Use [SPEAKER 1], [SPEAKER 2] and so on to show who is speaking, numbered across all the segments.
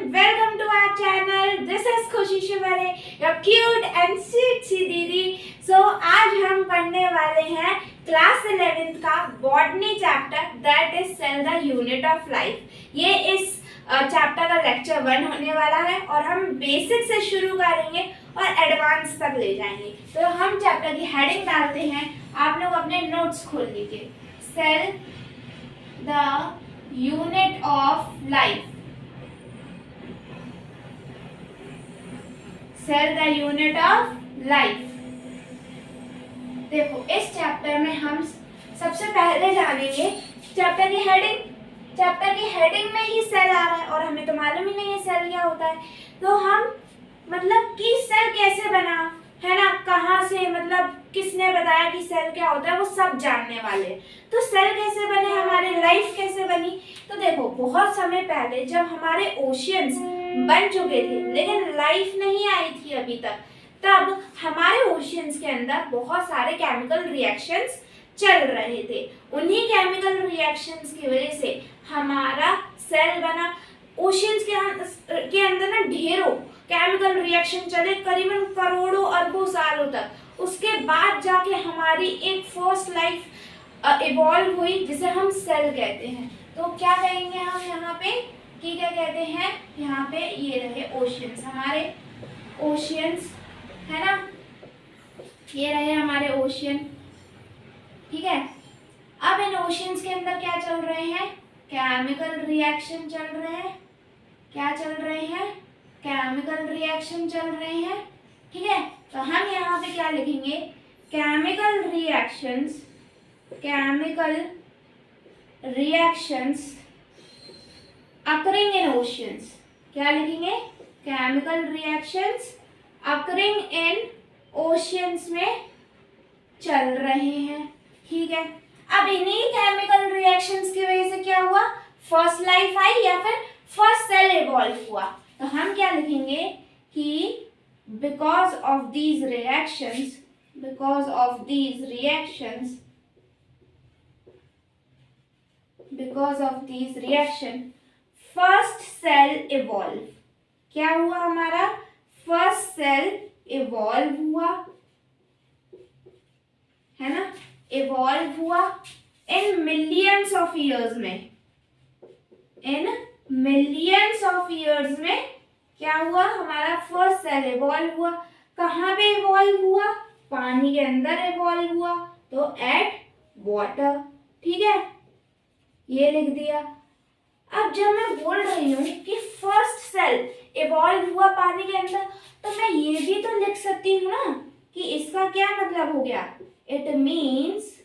[SPEAKER 1] everyone, welcome to our channel. This is Khushi Shivare, your cute and sweet सी दीदी. So आज हम पढ़ने वाले हैं क्लास 11th का botany chapter that is cell the unit of life. ये इस चैप्टर का लेक्चर 1 होने वाला है और हम बेसिक से शुरू करेंगे और एडवांस तक ले जाएंगे. तो हम चैप्टर की हेडिंग डालते हैं. आप लोग अपने नोट्स खोल लीजिए. Cell the unit of life. Cell the unit of life. देखो इस चैप्टर में हम सबसे पहले जानेंगे चैप्टर की हेडिंग. चैप्टर की हेडिंग में ही सेल आ रहा है और हमें तो मालूम ही नहीं है सेल क्या होता है. तो हम मतलब कि सेल कैसे बना है ना, कहाँ से, मतलब किसने बताया कि सेल क्या होता है, वो सब जानने वाले. तो सेल कैसे बने, हमारी लाइफ कैसे बनी. तो देखो बहुत समय पहले जब हमारे ओशियंस बन चुके थे लेकिन लाइफ नहीं आई थी अभी तक, तब हमारे ओशियंस के अंदर बहुत सारे केमिकल रिएक्शंस चल रहे थे. उन्हीं केमिकल रिएक्शंस की वजह से हमारा सेल बना. ओशियंस के अंदर ना ढेरों केमिकल रिएक्शन चले करीबन करोड़ों अरबों सालों तक. उसके बाद जाके हमारी एक फर्स्ट लाइफ इवॉल्व हुई जिसे हम सेल कहते हैं. तो क्या कहेंगे हम यहाँ पे कि क्या कहते हैं, यहाँ पे ये रहे ओशियंस, हमारे ओशियंस है ना, ये रहे हमारे ओशियन. ठीक है. अब इन ओशियंस के अंदर क्या चल रहे हैं, केमिकल रिएक्शन चल रहे हैं. क्या चल रहे हैं, केमिकल रिएक्शन चल रहे हैं. ठीक है. तो हम यहाँ पे क्या लिखेंगे, chemical reactions, chemical reactions occurring in oceans. क्या लिखेंगे, chemical reactions occurring in oceans में चल रहे हैं. ठीक है. अब इन्हीं केमिकल रिएक्शंस की वजह से क्या हुआ, फर्स्ट लाइफ आई या फिर फर्स्ट सेल इवॉल्व हुआ. तो हम क्या लिखेंगे कि because of these reactions, because of these reactions, because of these reaction first cell evolve. क्या हुआ, हमारा फर्स्ट सेल इवॉल्व हुआ है ना, इवॉल्व हुआ इन मिलियंस ऑफ ईयर्स में. इन मिलियंस ऑफ ईयर्स में क्या हुआ, हमारा फर्स्ट सेल इवॉल्व हुआ. कहाँ पे इवॉल्व हुआ, पानी के अंदर इवॉल्व हुआ, तो एट वाटर. ठीक है, ये लिख दिया. अब जब मैं बोल रही हूँ कि फर्स्ट सेल इवॉल्व हुआ पानी के अंदर, तो मैं ये भी तो लिख सकती हूँ ना कि इसका क्या मतलब हो गया. इट मीन्स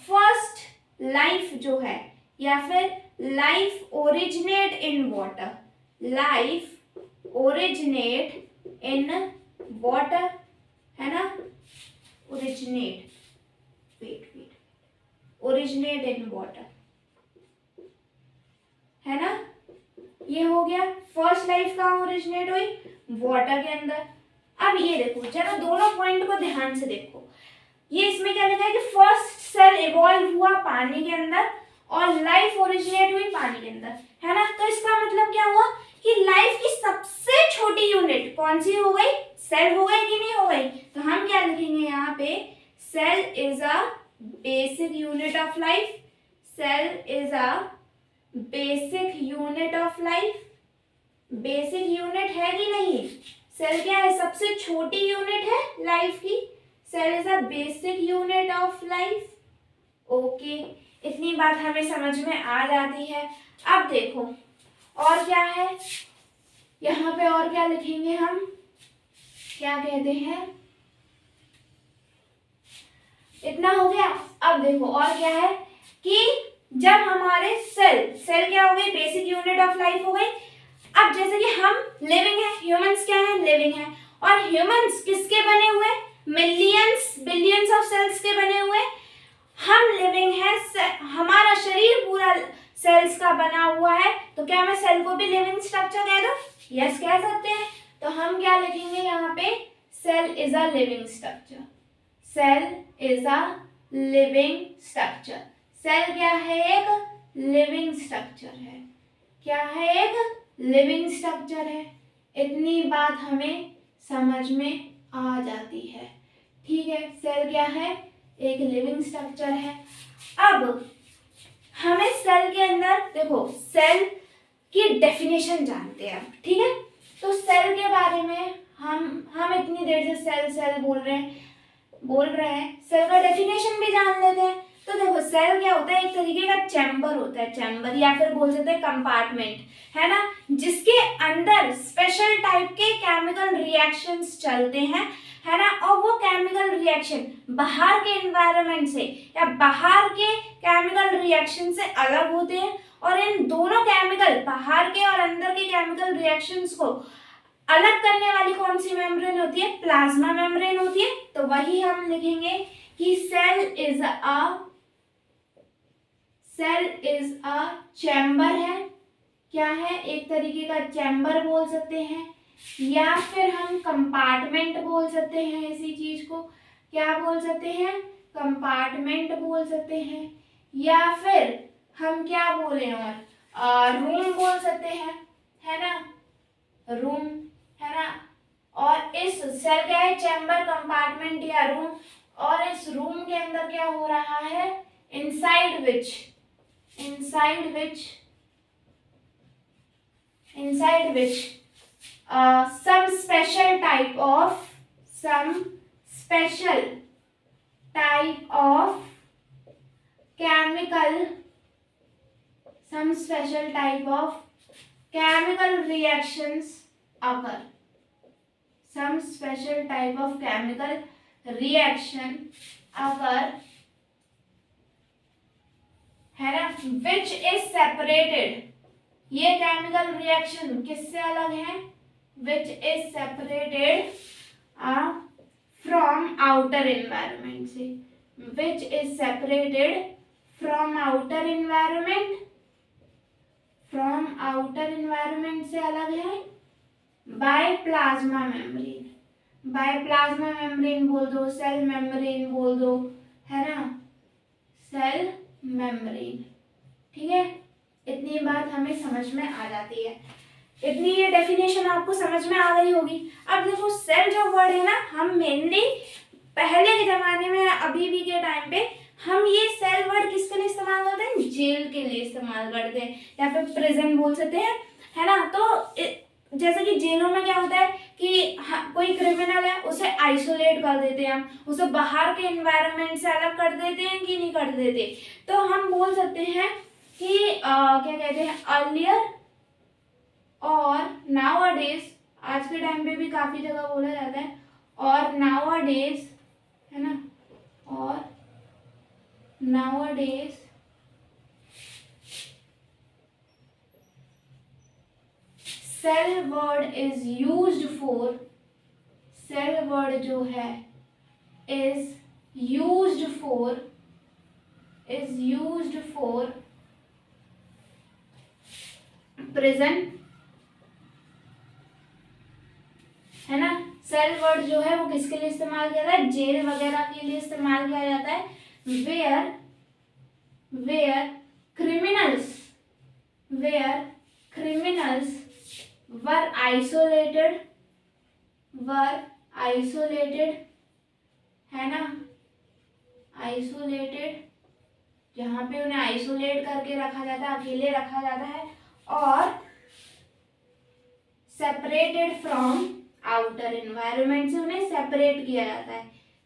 [SPEAKER 1] फर्स्ट लाइफ जो है या फिर life originate in water, life originate in water है ना, ओरिजिनेट ओरिजिनेट इन वाटर है ना. ये हो गया फर्स्ट लाइफ कहाँ ओरिजिनेट हुई, वाटर के अंदर. अब ये देखो जरा दोनों पॉइंट को ध्यान से देखो. ये इसमें क्या लिखा है कि फर्स्ट सेल इवॉल्व हुआ पानी के अंदर और लाइफ ओरिजिनेट हुई पानी के अंदर है ना. तो इसका मतलब क्या हुआ कि लाइफ की सबसे छोटी यूनिट कौन सी हो गई, सेल हो गई कि नहीं हो गई. तो हम क्या लिखेंगे यहाँ पे, cell is a basic unit of life. Cell is a basic unit of life. Basic unit है कि नहीं, सेल क्या है, सबसे छोटी यूनिट है लाइफ की. Cell is a basic unit of life. Okay, इतनी बात हमें समझ में आ जाती है. अब देखो और क्या है यहाँ पे, और क्या लिखेंगे हम, क्या कहते हैं, इतना हो गया. अब देखो और क्या है कि जब हमारे सेल क्या हो गई, बेसिक यूनिट ऑफ लाइफ हो गई. अब जैसे कि हम लिविंग है, ह्यूमंस क्या है, लिविंग है, और ह्यूमंस किसके बने हुए, मिलियंस बिलियंस ऑफ सेल्स के बने हुए. हम लिविंग है, हमारा शरीर पूरा सेल्स का बना हुआ है. तो क्या मैं सेल को भी लिविंग स्ट्रक्चर कह दूं, यस कह सकते हैं. तो हम क्या लिखेंगे यहाँ पे, cell is a living structure. Cell is a living structure. Cell क्या है? एक लिविंग स्ट्रक्चर है। क्या है? एक लिविंग स्ट्रक्चर है। इतनी बात हमें समझ में आ जाती है। ठीक है, सेल क्या है? एक लिविंग स्ट्रक्चर है। अब हमें सेल के अंदर देखो, सेल की डेफिनेशन जानते हैं अब। ठीक है, तो सेल के बारे में हम इतनी देर से सेल सेल बोल रहे हैं, सेल का डेफिनेशन भी जान लेते हैं। तो देखो, सेल क्या होता है? एक तरीके का चैम्बर होता है, चैम्बर या फिर बोल सकते हैं कंपार्टमेंट, है ना, जिसके अंदर स्पेशल टाइप के केमिकल रिएक्शंस चलते हैं, है ना। और वो केमिकल रिएक्शन बाहर के एनवायरनमेंट से या बाहर के केमिकल रिएक्शन से अलग होते हैं, और इन दोनों केमिकल, बाहर के और अंदर के केमिकल रिएक्शंस को अलग करने वाली कौन सी मेम्ब्रेन होती है? प्लाज्मा मेम्ब्रेन होती है। तो वही हम लिखेंगे कि सेल इज अ चैम्बर है। क्या है? एक तरीके का चैम्बर बोल सकते हैं, या फिर हम कंपार्टमेंट बोल सकते हैं। इसी चीज को क्या बोल सकते हैं? कंपार्टमेंट बोल सकते हैं, या फिर हम क्या बोले, और रूम बोल सकते हैं, है ना, रूम, है ना। और इस सेल क्या है? चैम्बर, कंपार्टमेंट या रूम। और इस रूम के अंदर क्या हो रहा है? Inside which some special type of chemical reactions occur. Some special type of chemical reaction occur, है ना, which is separated. ये केमिकल रिएक्शन किससे अलग है? which is separated from outer environment से, which is separated from outer environment से अलग है by plasma membrane बोल दो, सेल मेम्ब्रेन बोल दो, है ना, सेल मेम्ब्रेन। ठीक है, इतनी बात हमें समझ में आ जाती है। इतनी ये डेफिनेशन आपको समझ में आ गई होगी। अब देखो, सेल जो वर्ड है ना, हम मेनली पहले के जमाने में, अभी भी के टाइम पे हम ये सेल वर्ड किसके लिए इस्तेमाल करते हैं? जेल के लिए इस्तेमाल करते हैं, या फिर प्रिजन बोल सकते हैं, है ना। तो जैसे कि जेलों में क्या होता है कि कोई क्रिमिनल है, उसे आइसोलेट कर देते हैं, हम उसे बाहर के एनवायरनमेंट से अलग कर देते हैं कि नहीं कर देते। तो हम बोल सकते हैं कि क्या कहते हैं, अर्लियर और नाउअडेज, आज के टाइम पे भी काफी जगह बोला जाता है, और नाउअडेज, है ना, और nowadays cell word is used for, cell word जो है इज यूज्ड फॉर प्रिजन, है ना। सेल वर्ड जो है वो किसके लिए इस्तेमाल किया जाता है? जेल वगैरह के लिए इस्तेमाल किया जाता है। वेयर क्रिमिनल्स वर आइसोलेटेड, है ना, आइसोलेटेड, जहां पे उन्हें आइसोलेट करके रखा जाता है, अकेले रखा जाता है, और सेपरेटेड फ्रॉम आउटर एनवायरनमेंट से उन्हें सेपरेट किया जाता है,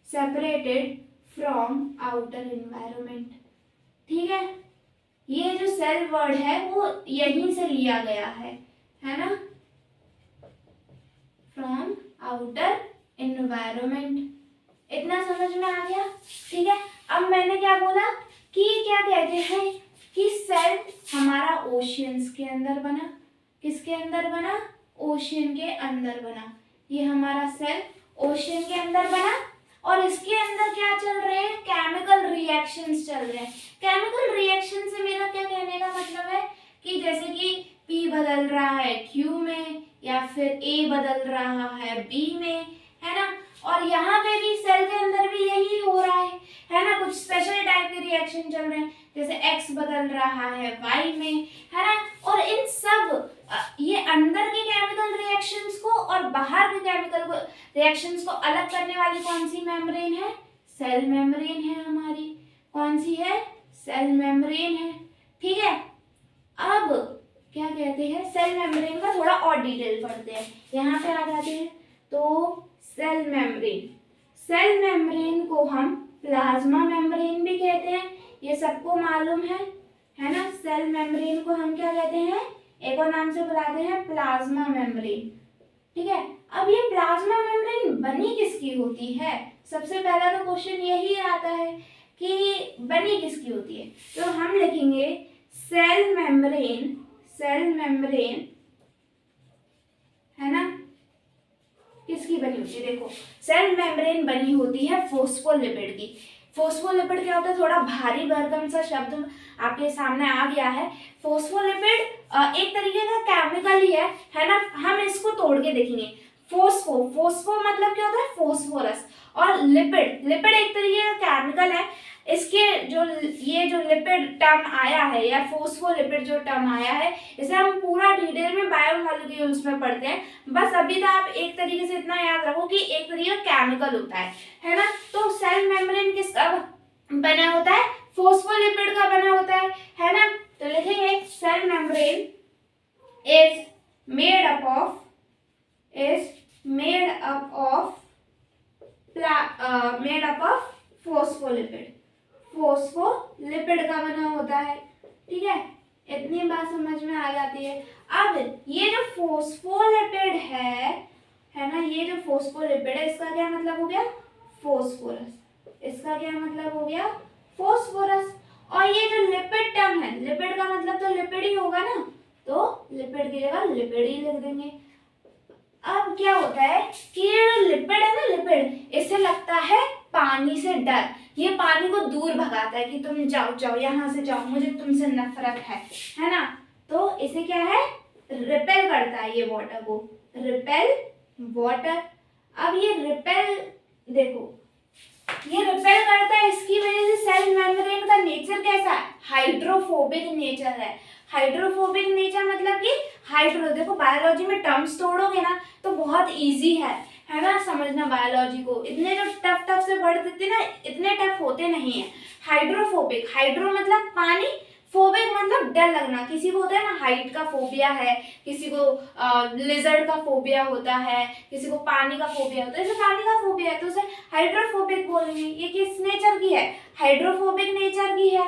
[SPEAKER 1] सेपरेटेड फ्रॉम आउटर एनवायरनमेंट। ठीक है, ये जो सेल वर्ड है वो यहीं से लिया गया है ना, फ्रॉम आउटर एनवायरनमेंट। इतना समझ में आ गया? ठीक है, अब मैंने क्या बोला कि क्या कहते हैं कि सेल हमारा ओशियंस के अंदर बना। किसके अंदर बना? ओशियन के अंदर बना। ये हमारा सेल ओशियन के अंदर बना, और इसके अंदर क्या चल रहे हैं? केमिकल रिएक्शंस चल रहे हैं। केमिकल रिएक्शन से मेरा क्या कहने का मतलब है कि जैसे कि P बदल रहा है Q में, या फिर A बदल रहा है B में, है ना। और यहाँ पे भी सेल के अंदर भी यही हो रहा है ना। कुछ स्पेशल टाइप के रिएक्शन चल रहे हैं, जैसे एक्स बदल रहा है वाई में, है ना। और इन सब ये अंदर के केमिकल रिएक्शंस को और बाहर के केमिकल रिएक्शंस को अलग करने वाली कौन सी मेम्ब्रेन है? सेल मेम्ब्रेन है हमारी। कौन सी है? सेल मेम्ब्रेन है, ठीक है। अब क्या कहते हैं, सेल मेम्ब्रेन का थोड़ा और डिटेल पढ़ते हैं। यहाँ पे आ जाते हैं तो सेल मेम्ब्रेन, सेल मेम्ब्रेन को हम प्लाज्मा मेम्ब्रेन भी कहते हैं, ये सबको मालूम है ना। सेल मेम्ब्रेन को हम क्या कहते हैं? एक और नाम से बुलाते हैं प्लाज्मा मेम्ब्रेन, ठीक है। अब ये प्लाज्मा मेम्ब्रेन बनी किसकी होती है? सबसे पहला तो क्वेश्चन यही आता है कि बनी किसकी होती है। तो हम लिखेंगे सेल मेम्ब्रेन, सेल मेम्ब्रेन है ना, किसकी बनी होती है? देखो, सेल मेम्ब्रेन बनी होती है फोस्फोलिपिड की। फोस्फोलिपिड क्या होता है? थोड़ा भारी भरकम सा शब्द आपके सामने आ गया है। फोस्फोलिपिड एक तरीके का केमिकल ही है ना। हम इसको तोड़ के देखेंगे। फोस्फो, फोस्फो मतलब क्या होता है? फोस्फोरस। और लिपिड, लिपिड एक तरीके का केमिकल है। इसके जो ये जो लिपिड टर्म आया है या फोस्फोलिपिड जो टर्म आया है, इसे हम पूरा डिटेल में बायोमॉलिक्यूल्स में पढ़ते हैं। बस अभी तो आप एक तरीके से इतना याद रखो कि एक तरीके का केमिकल होता है ना। तो सेल मेम्ब्रेन किसका बना होता है? फोस्फोलिपिड का बना होता है ना। तो लिखेंगे cell membrane is made up of phospholipid, phospholipid का बना होता है, ठीक है। इतनी बात समझ में आ जाती है। अब ये जो फोस्फोलिपिड है ना, ये जो फोस्फोलिपिड है, इसका क्या मतलब हो गया? फोस्फोरस। इसका क्या मतलब हो गया? फोस्फोरस। और ये जो लिपिड टर्म है, लिपिड का मतलब तो लिपिड ही होगा ना, तो लिपिड की जगह लिपिड ही लिख देंगे। अब क्या होता है कि ये जो लिपिड है ना, लिपिड, इससे लगता है पानी से डर। ये पानी को दूर भगाता है कि तुम जाओ जाओ, यहाँ से जाओ, मुझे तुमसे नफरत है ना। तो इसे क्या है? रिपेल करता है ये वाटर को, रिपेल वाटर। अब ये रिपेल, देखो ये रिपेल करता है, इसकी वजह से सेल मेम्ब्रेन का नेचर कैसा है? हाइड्रोफोबिक नेचर है। हाइड्रोफोबिक नेचर मतलब कि हाइड्रो, देखो बायोलॉजी में टर्म्स तोड़ोगे ना तो बहुत इजी है ना समझना बायोलॉजी को। इतने जो टफ से वर्ड देते ना, इतने टफ होते नहीं है। हाइड्रोफोबिक, हाइड्रो मतलब पानी, फोबिक मतलब डर लगना। किसी को होता है ना हाइट का फोबिया है, किसी को लिजर्ड का फोबिया होता है, किसी को पानी का फोबिया होता है। जैसे पानी का फोबिया है तो उसे हाइड्रोफोबिक बोलेंगे। ये किस नेचर की है? हाइड्रोफोबिक नेचर की है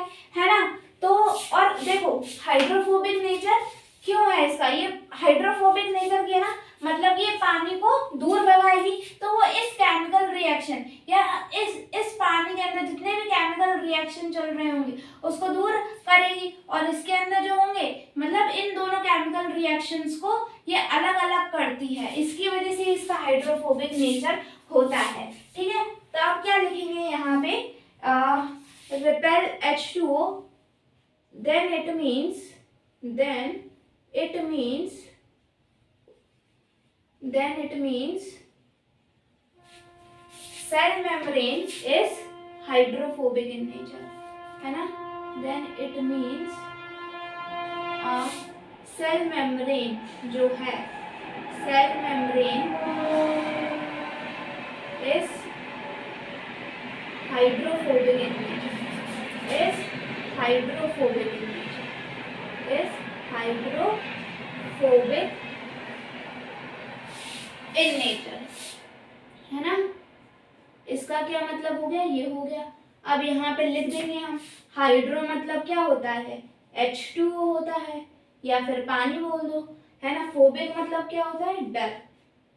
[SPEAKER 1] ना। तो और देखो हाइड्रोफोबिक नेचर क्यों है इसका? ये हाइड्रोफोबिक नेचर की है ना, मतलब ये पानी को दूर भगाएगी। तो वो इस केमिकल रिएक्शन या इस पानी के अंदर जितने भी केमिकल रिएक्शन चल रहे होंगे उसको दूर करेगी। और इसके अंदर जो होंगे, मतलब इन दोनों केमिकल रिएक्शंस को ये अलग अलग करती है। इसकी वजह से इसका हाइड्रोफोबिक नेचर होता है, ठीक है। तो आप क्या लिखेंगे यहाँ पे? Repel H2O, then it means cell membrane is hydrophobic in nature, है ना। then it means cell membrane जो है, cell membrane is hydrophobic in nature, is hydrophobic in nature, is hydrophobic in nature, है ना। इसका क्या मतलब हो गया? ये हो गया। अब यहाँ पे लिख देंगे हम, हाइड्रो मतलब क्या होता है? H2O होता है, या फिर पानी बोल दो, है ना। फोबिक मतलब क्या होता है? डर,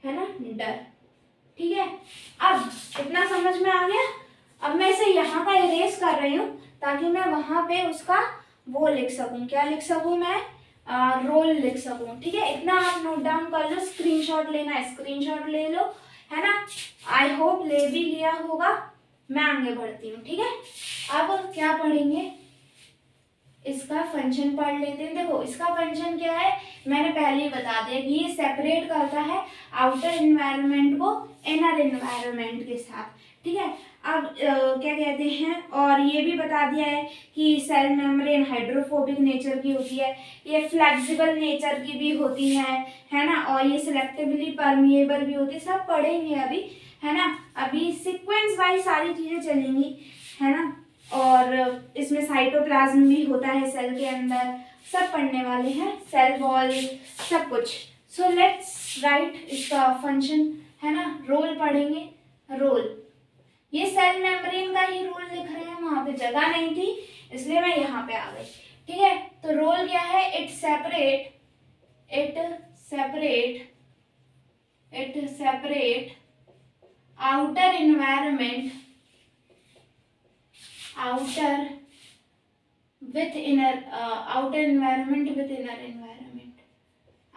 [SPEAKER 1] है ना, डर, ठीक है। अब इतना समझ में आ गया। अब मैं इसे यहाँ का इरेज कर रही हूँ ताकि मैं वहां पे उसका वो लिख सकूं। क्या लिख सकूं मैं? रोल लिख सकूं, ठीक है। इतना आप नोट डाउन कर लो, स्क्रीनशॉट लेना है स्क्रीनशॉट ले लो, है ना। आई होप ले भी लिया होगा। मैं आगे बढ़ती हूँ, ठीक है। अब क्या पढ़ेंगे? इसका फंक्शन पढ़ लेते हैं। देखो इसका फंक्शन क्या है, मैंने पहले ही बता दिया कि ये सेपरेट करता है आउटर एनवायरनमेंट को इनर एनवायरनमेंट के साथ, ठीक है। अब क्या कहते हैं, और ये भी बता दिया है कि सेल मेम्ब्रेन हाइड्रोफोबिक नेचर की होती है, ये फ्लेक्सिबल नेचर की भी होती है ना, और ये सिलेक्टिवली परमिएबल भी होती है। सब पढ़ेंगे अभी, है ना। अभी सीक्वेंस वाइज सारी चीज़ें चलेंगी, है ना। और इसमें साइटोप्लाज्म भी होता है सेल के अंदर, सब पढ़ने वाले हैं, सेल वॉल सब कुछ। सो लेट्स राइट इसका फंक्शन, है ना। रोल पढ़ेंगे, रोल, ये सेल मेम्ब्रेन का ही रोल लिख रहे हैं, वहां पे जगह नहीं थी इसलिए मैं यहाँ पे आ गई, ठीक है। तो रोल क्या है, it separate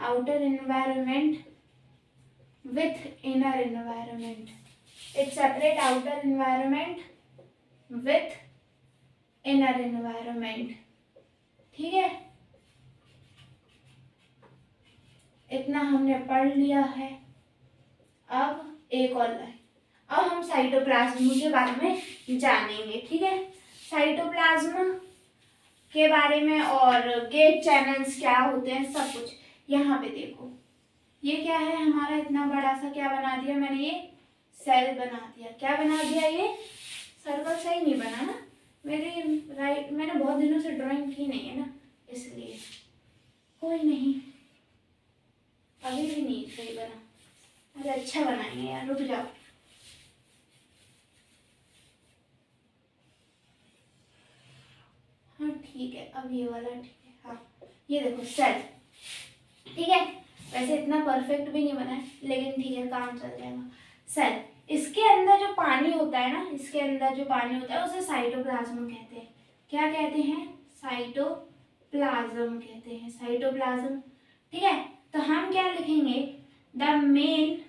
[SPEAKER 1] outer environment with inner environment it separate outer environment with inner environment, ठीक है। इतना हमने पढ़ लिया है। अब एक और लाइन, अब हम साइटोप्लाज्म के बारे में जानेंगे, ठीक है। साइटोप्लाज्म के बारे में और गेट चैनल्स क्या होते हैं, सब कुछ यहाँ पे देखो। ये क्या है हमारा, इतना बड़ा सा क्या बना दिया मैंने, ये सेल बना दिया। क्या बना दिया, ये सर्कल सही नहीं बना ना, मैंने बहुत दिनों से ड्राइंग की नहीं है ना, इसलिए कोई नहीं, अभी भी नहीं सही बना। अरे अच्छा बनाएंगे यार, रुक जाओ। हाँ ठीक है, अब ये वाला ठीक है। हाँ ये देखो सेल, ठीक है। वैसे इतना परफेक्ट भी नहीं बना है, लेकिन ठीक है, काम चल जाएगा। सेल, इसके अंदर जो पानी होता है ना, इसके अंदर जो पानी होता है उसे साइटोप्लाज्म कहते हैं। क्या कहते हैं, साइटोप्लाज्म कहते हैं, साइटोप्लाज्म, ठीक है। तो हम क्या लिखेंगे, the main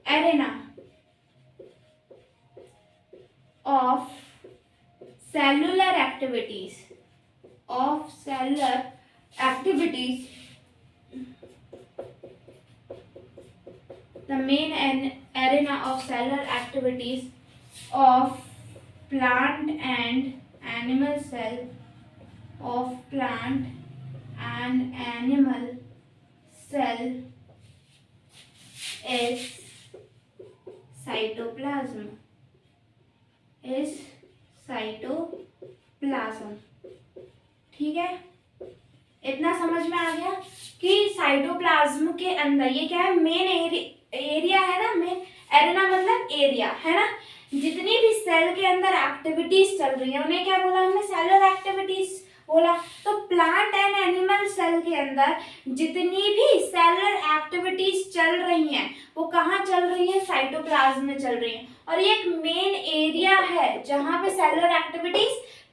[SPEAKER 1] arena of cellular activities the main arena of cellular activities of plant and animal cell is cytoplasm, ठीक है। इतना समझ में आ गया कि साइटोप्लाज्म के अंदर ये क्या है, मेन एरिया है ना, मेन एरिना मतलब एरिया, है ना। जितनी भी सेल के अंदर एक्टिविटीज चल रही है उन्हें क्या बोला हमने, सेलुलर एक्टिविटीज बोला। तो प्लांट एंड एनिमल सेल के अंदर जितनी भी सेलुलर एक्टिविटीज चल रही हैं वो कहाँ चल रही है, साइटोप्लाज्म में चल रही हैं। और ये एक मेन एरिया है जहाँ पे सेलुलर एक्टिविटीज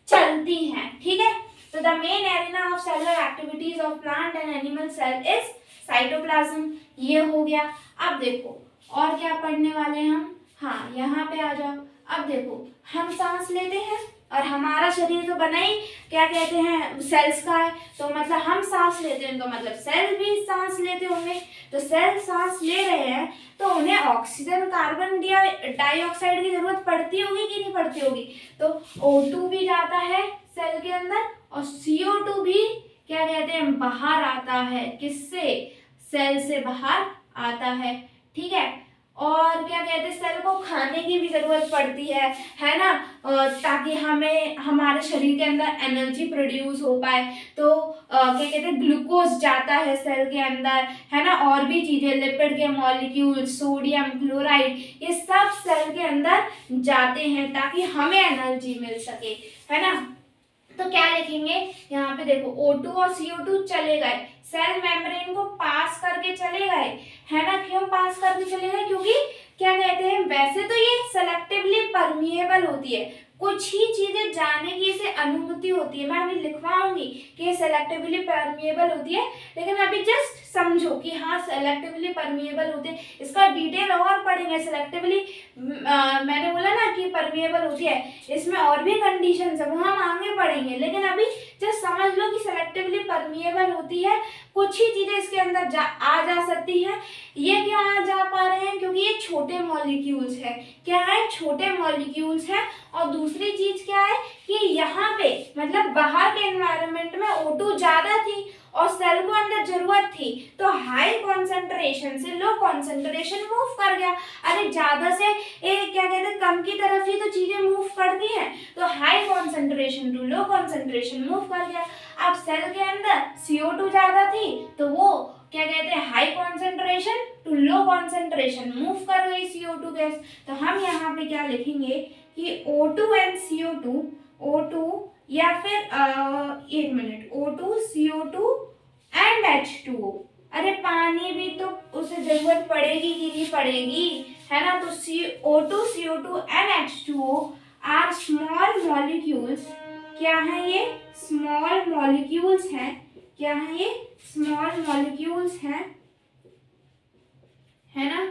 [SPEAKER 1] चलती हैं, ठीक है। तो the main arena of cellular activities of plant and animal cell is cytoplasm, ये हो गया। अब देखो और क्या पढ़ने वाले हैं हम, हाँ यहाँ पे आ जाओ। अब देखो हम सांस लेते हैं और हमारा शरीर तो बना ही क्या कहते हैं सेल्स का है, तो मतलब हम सांस लेते हैं तो मतलब सेल भी सांस लेते होंगे। तो सेल सांस ले रहे हैं तो उन्हें ऑक्सीजन कार्बन डाइऑक्साइड की जरूरत पड़ती होगी कि नहीं पड़ती होगी। तो O2 भी जाता है सेल के अंदर और CO2 भी क्या कहते हैं बाहर आता है, किससे, सेल से बाहर आता है, ठीक है। और क्या कहते हैं सेल को खाने की भी जरूरत पड़ती है ना, ताकि हमें हमारे शरीर के अंदर एनर्जी प्रोड्यूस हो पाए। तो क्या कहते हैं ग्लूकोज जाता है सेल के अंदर, है ना, और भी चीजें, लिपिड के मॉलिक्यूल, सोडियम क्लोराइड, ये सब सेल के अंदर जाते हैं ताकि हमें एनर्जी मिल सके, है ना। तो क्या लिखेंगे यहाँ पे देखो, O2 और CO2 चले गए, सेल मेम्ब्रेन को पास करके चले गए, है ना। क्यों पास करके चले गए, क्योंकि क्या कहते हैं वैसे तो ये सेलेक्टिवली परमिएबल होती है, कुछ ही चीजें जानने की इसे अनुमति होती है। मैं अभी लिखवाऊंगी कि ये सेलेक्टिवली परमिएबल होती है, लेकिन अभी जस्ट समझो कि हाँ सेलेक्टिवली परमिएबल होते हैं। इसका डिटेल और पढ़ेंगे। सेलेक्टिवली मैंने बोला ना कि परमिएबल होती है, इसमें और भी कंडीशंस है, वो हम आगे पढ़ेंगे, लेकिन अभी जस्ट समझ लो कि सेलेक्टिवली परमिएबल होती है। कुछ ही चीजें इसके अंदर आ जा सकती हैं। ये क्या आ जा पा रहे हैं? क्योंकि ये छोटे मॉलिक्यूल्स है। क्या है? छोटे मॉलिक्यूल्स हैं। और दूसरी चीज क्या है कि यहाँ पे मतलब बाहर के एनवायरनमेंट में O2 ज्यादा थी और सेल को अंदर जरूरत थी, तो हाई कॉन्सेंट्रेशन से लो कॉन्सेंट्रेशन मूव कर गया। अरे ज्यादा से क्या कहते हैं कम की तरफ ही तो चीजें मूव करती हैं, तो high concentration to low concentration move कर गया। अब सेल के अंदर CO2 ज्यादा थी, तो वो क्या कहते हैं high concentration to low concentration move कर गई CO2 गैस। तो हम यहाँ पे क्या लिखेंगे कि O2 एंड CO2, O2 या फिर एक minute, O2 CO2 and H2O। अरे पानी भी तो उसे जरूरत पड़ेगी कि नहीं पड़ेगी, है ना। तो O2 CO2 and H2O are small molecules. क्या है ये? स्मॉल मॉलिक्यूल्स हैं। क्या है ये? स्मॉल मॉलिक्यूल्स हैं, है ना,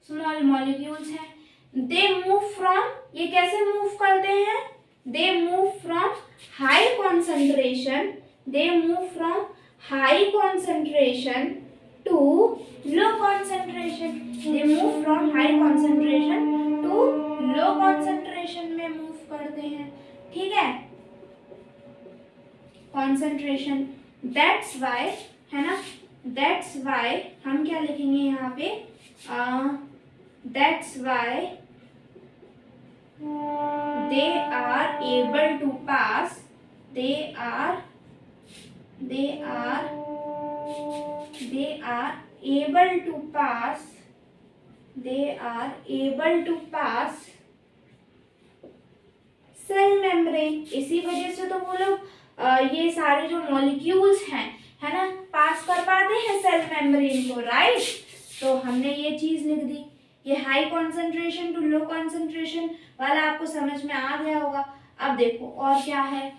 [SPEAKER 1] स्मॉल मॉलिक्यूल्स हैं। दे मूव फ्रॉम, ये कैसे मूव करते हैं? They move from high concentration, they move from high concentration to low concentration. They move from high concentration to low concentration में मूव करते हैं, ठीक है, कॉन्सेंट्रेशन। दैट्स वाई, है ना, दैट्स वाई हम क्या लिखेंगे यहाँ पे? That's why they are able to pass, they are able to pass, they are able to pass cell membrane. इसी वजह से तो वो लोग ये सारे जो मॉलिक्यूल्स हैं, है ना, पास कर पाते हैं सेल मेम्ब्रेन को, राइट। तो हमने ये चीज लिख दी। ये high concentration to low concentration वाला आपको समझ में आ गया होगा। अब देखो और क्या है।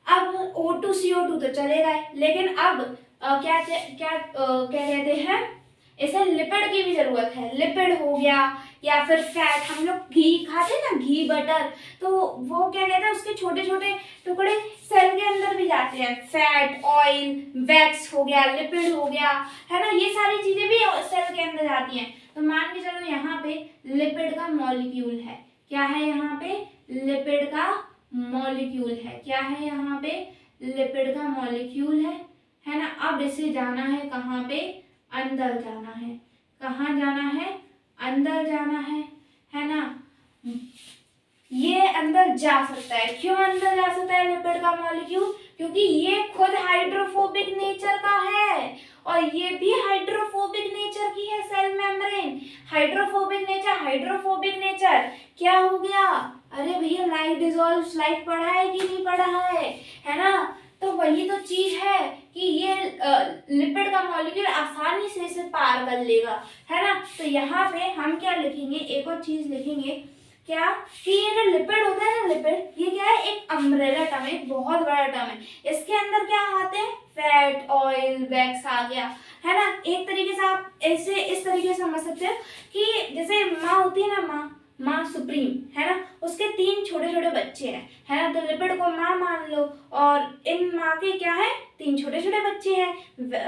[SPEAKER 1] अब O2 CO2 तो चलेगा, लेकिन अब क्या कहते हैं, इसे लिपिड की भी जरूरत है। लिपिड हो गया या फिर फैट, हम लोग घी खाते हैं ना, घी बटर, तो वो क्या कहते हैं उसके छोटे छोटे टुकड़े सेल के अंदर भी जाते हैं। फैट, ऑयल, वैक्स हो गया, लिपिड हो गया, है ना, ये सारी चीजें भी सेल के अंदर जाती हैं। तो मान के चलो यहाँ पे लिपिड का मॉलिक्यूल है। क्या है यहाँ पे? लिपिड का मॉलिक्यूल है। क्या है यहाँ पे? लिपिड का मॉलिक्यूल है ना। अब इसे जाना है कहाँ पे? अंदर जाना है। कहाँ जाना है? अंदर जाना है ना। ये अंदर जा सकता है। क्यों अंदर जा सकता है लिपिड का मॉलिक्यूल? क्योंकि ये खुद हाइड्रोफोबिक नेचर का है और ये भी हाइड्रोफोबिक नेचर की है सेल मेम्ब्रेन। हाइड्रोफोबिक नेचर क्या हो गया? अरे भैया लाइक डिसॉल्व लाइक पढ़ा है कि नहीं पढ़ा है ना। तो वही तो चीज है कि ये लिपिड का मॉलिक्यूल आसानी से इसे पार कर लेगा, है ना। तो यहाँ पे हम क्या लिखेंगे? एक और चीज लिखेंगे, क्या कि ये जो लिपिड होता है ना, लिपिड ये क्या है? एक अम्ब्रेला टर्म है, एक बहुत बड़ा टर्म है। इसके अंदर क्या आते हैं? फैट, ऑयल, वैक्स आ गया, है ना। एक तरीके से आप ऐसे इस तरीके से समझ सकते हो कि जैसे माँ होती है ना, माँ सुप्रीम, है ना, उसके 3 छोटे छोटे बच्चे हैं, है ना। तो लिपिड को माँ मान लो और इन माँ के क्या है? 3 छोटे छोटे बच्चे हैं,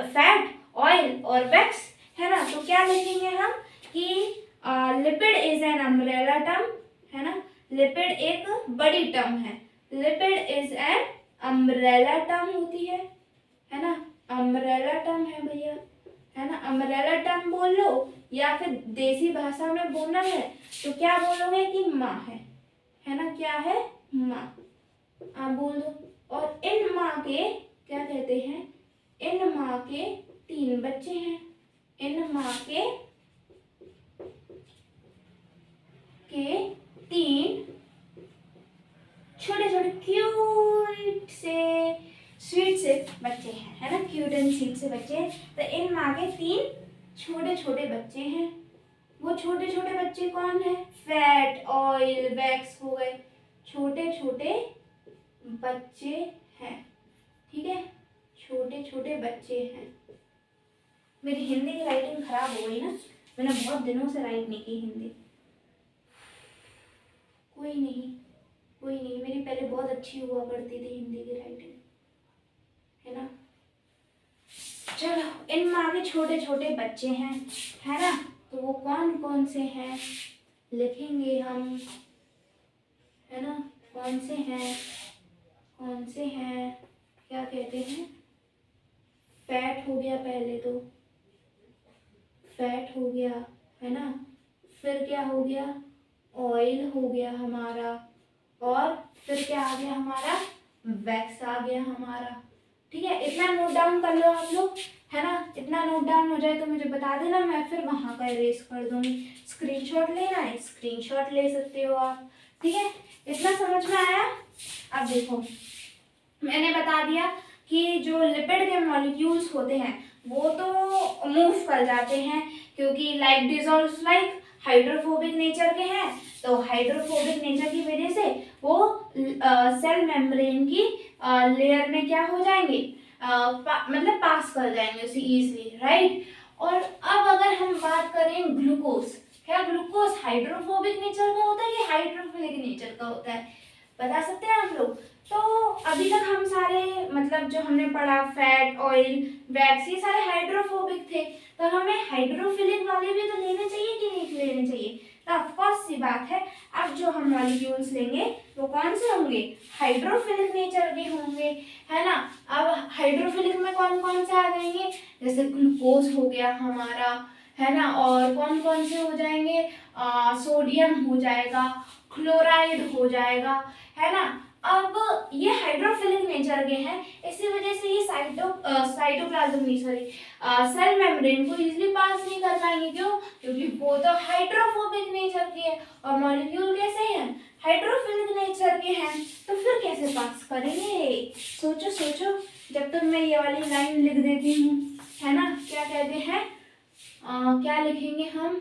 [SPEAKER 1] फैट, ऑयल और वैक्स, है ना। तो क्या लिखेंगे हम कि lipid is an umbrella term, है ना। लिपिड एक बड़ी टर्म है। Lipid is an umbrella term होती है ना। अम्ब्रेला टर्म है भैया, है ना। अम्ब्रेला टर्म बोल लो या फिर देसी भाषा में बोलना है तो क्या बोलोगे कि माँ है ना। क्या है? माँ। आप बोल दो। और इन माँ के क्या कहते हैं? इन माँ के 3 बच्चे हैं। इन माँ के 3 छोटे छोटे क्यूट से स्वीट से बच्चे हैं, है ना। क्यूट एंड स्वीट से बच्चे हैं। तो इन माँ के 3 छोटे छोटे बच्चे हैं। वो छोटे छोटे बच्चे कौन है? फैट, ऑयल, वैक्स हो गए, छोटे छोटे बच्चे हैं, ठीक है, छोटे छोटे बच्चे हैं। मेरी हिंदी की राइटिंग खराब हो गई ना, मैंने बहुत दिनों से राइट नहीं की हिंदी। कोई नहीं, कोई नहीं, मेरी पहले बहुत अच्छी हुआ करती थी हिंदी की राइटिंग, है ना। चलो, इनमें आगे छोटे छोटे बच्चे हैं, है ना, तो वो कौन कौन से हैं लिखेंगे हम, है ना। कौन से हैं, कौन से हैं, क्या कहते हैं। फैट हो गया, पहले तो फैट हो गया, है ना। फिर क्या हो गया, ऑयल हो गया हमारा, और फिर क्या आ गया हमारा, वैक्स आ गया हमारा। ठीक है, इतना नोट डाउन कर लो आप लोग, है ना। इतना नोट डाउन हो जाए तो मुझे बता देना, मैं फिर वहां का इरेज कर दूंगी। स्क्रीनशॉट लेना है, स्क्रीनशॉट ले सकते हो आप, ठीक है। इतना समझ में आया। अब देखो, मैंने बता दिया कि जो लिपिड के मॉलिक्यूल्स होते हैं वो तो मूव कर जाते हैं, क्योंकि like dissolve like hydrophobic nature के हैं, तो हाइड्रोफोबिक नेचर की वजह से वो सेल मेम्ब्रेन की लेयर में क्या हो जाएंगे, मतलब पास कर जाएंगे उसे इजीली, राइट। और अब अगर हम बात करें ग्लूकोज, क्या ग्लूकोज हाइड्रोफोबिक नेचर का होता है या हाइड्रोफिलिक नेचर का होता है, बता सकते हैं आप लोग। तो अभी तक हम सारे मतलब जो हमने पढ़ा, फैट, ऑयल, वैक्स, ये सारे हाइड्रोफोबिक थे, तो हमें हाइड्रोफिलिक वाले भी तो लेने चाहिए कि नहीं लेने चाहिए। तो ऑफकोर्स सी बात है, अब जो हम मॉलिक्यूल्स लेंगे वो कौन से होंगे, हाइड्रोफिलिक नेचर के होंगे, है ना। अब हाइड्रोफिलिक में कौन कौन से आ जाएंगे, जैसे ग्लूकोज हो गया हमारा, है ना, और कौन कौन से हो जाएंगे, सोडियम हो जाएगा, क्लोराइड हो जाएगा, है ना। अब ये हाइड्रोफिलिक नेचर के हैं, इसी वजह से ये साइटोप्लाज्म नहीं, सॉरी, सेल मेम्ब्रेन को इजीली पास नहीं कर पाएंगे। क्यों, क्योंकि वो तो हाइड्रोफोबिक नेचर के है और मॉलिक्यूल कैसे हैं, हाइड्रोफिलिक नेचर के हैं, तो फिर कैसे पास करेंगे। सोचो सोचो, जब तक मैं ये वाली लाइन लिख देती हूँ, है ना। क्या कहते हैं, क्या लिखेंगे हम,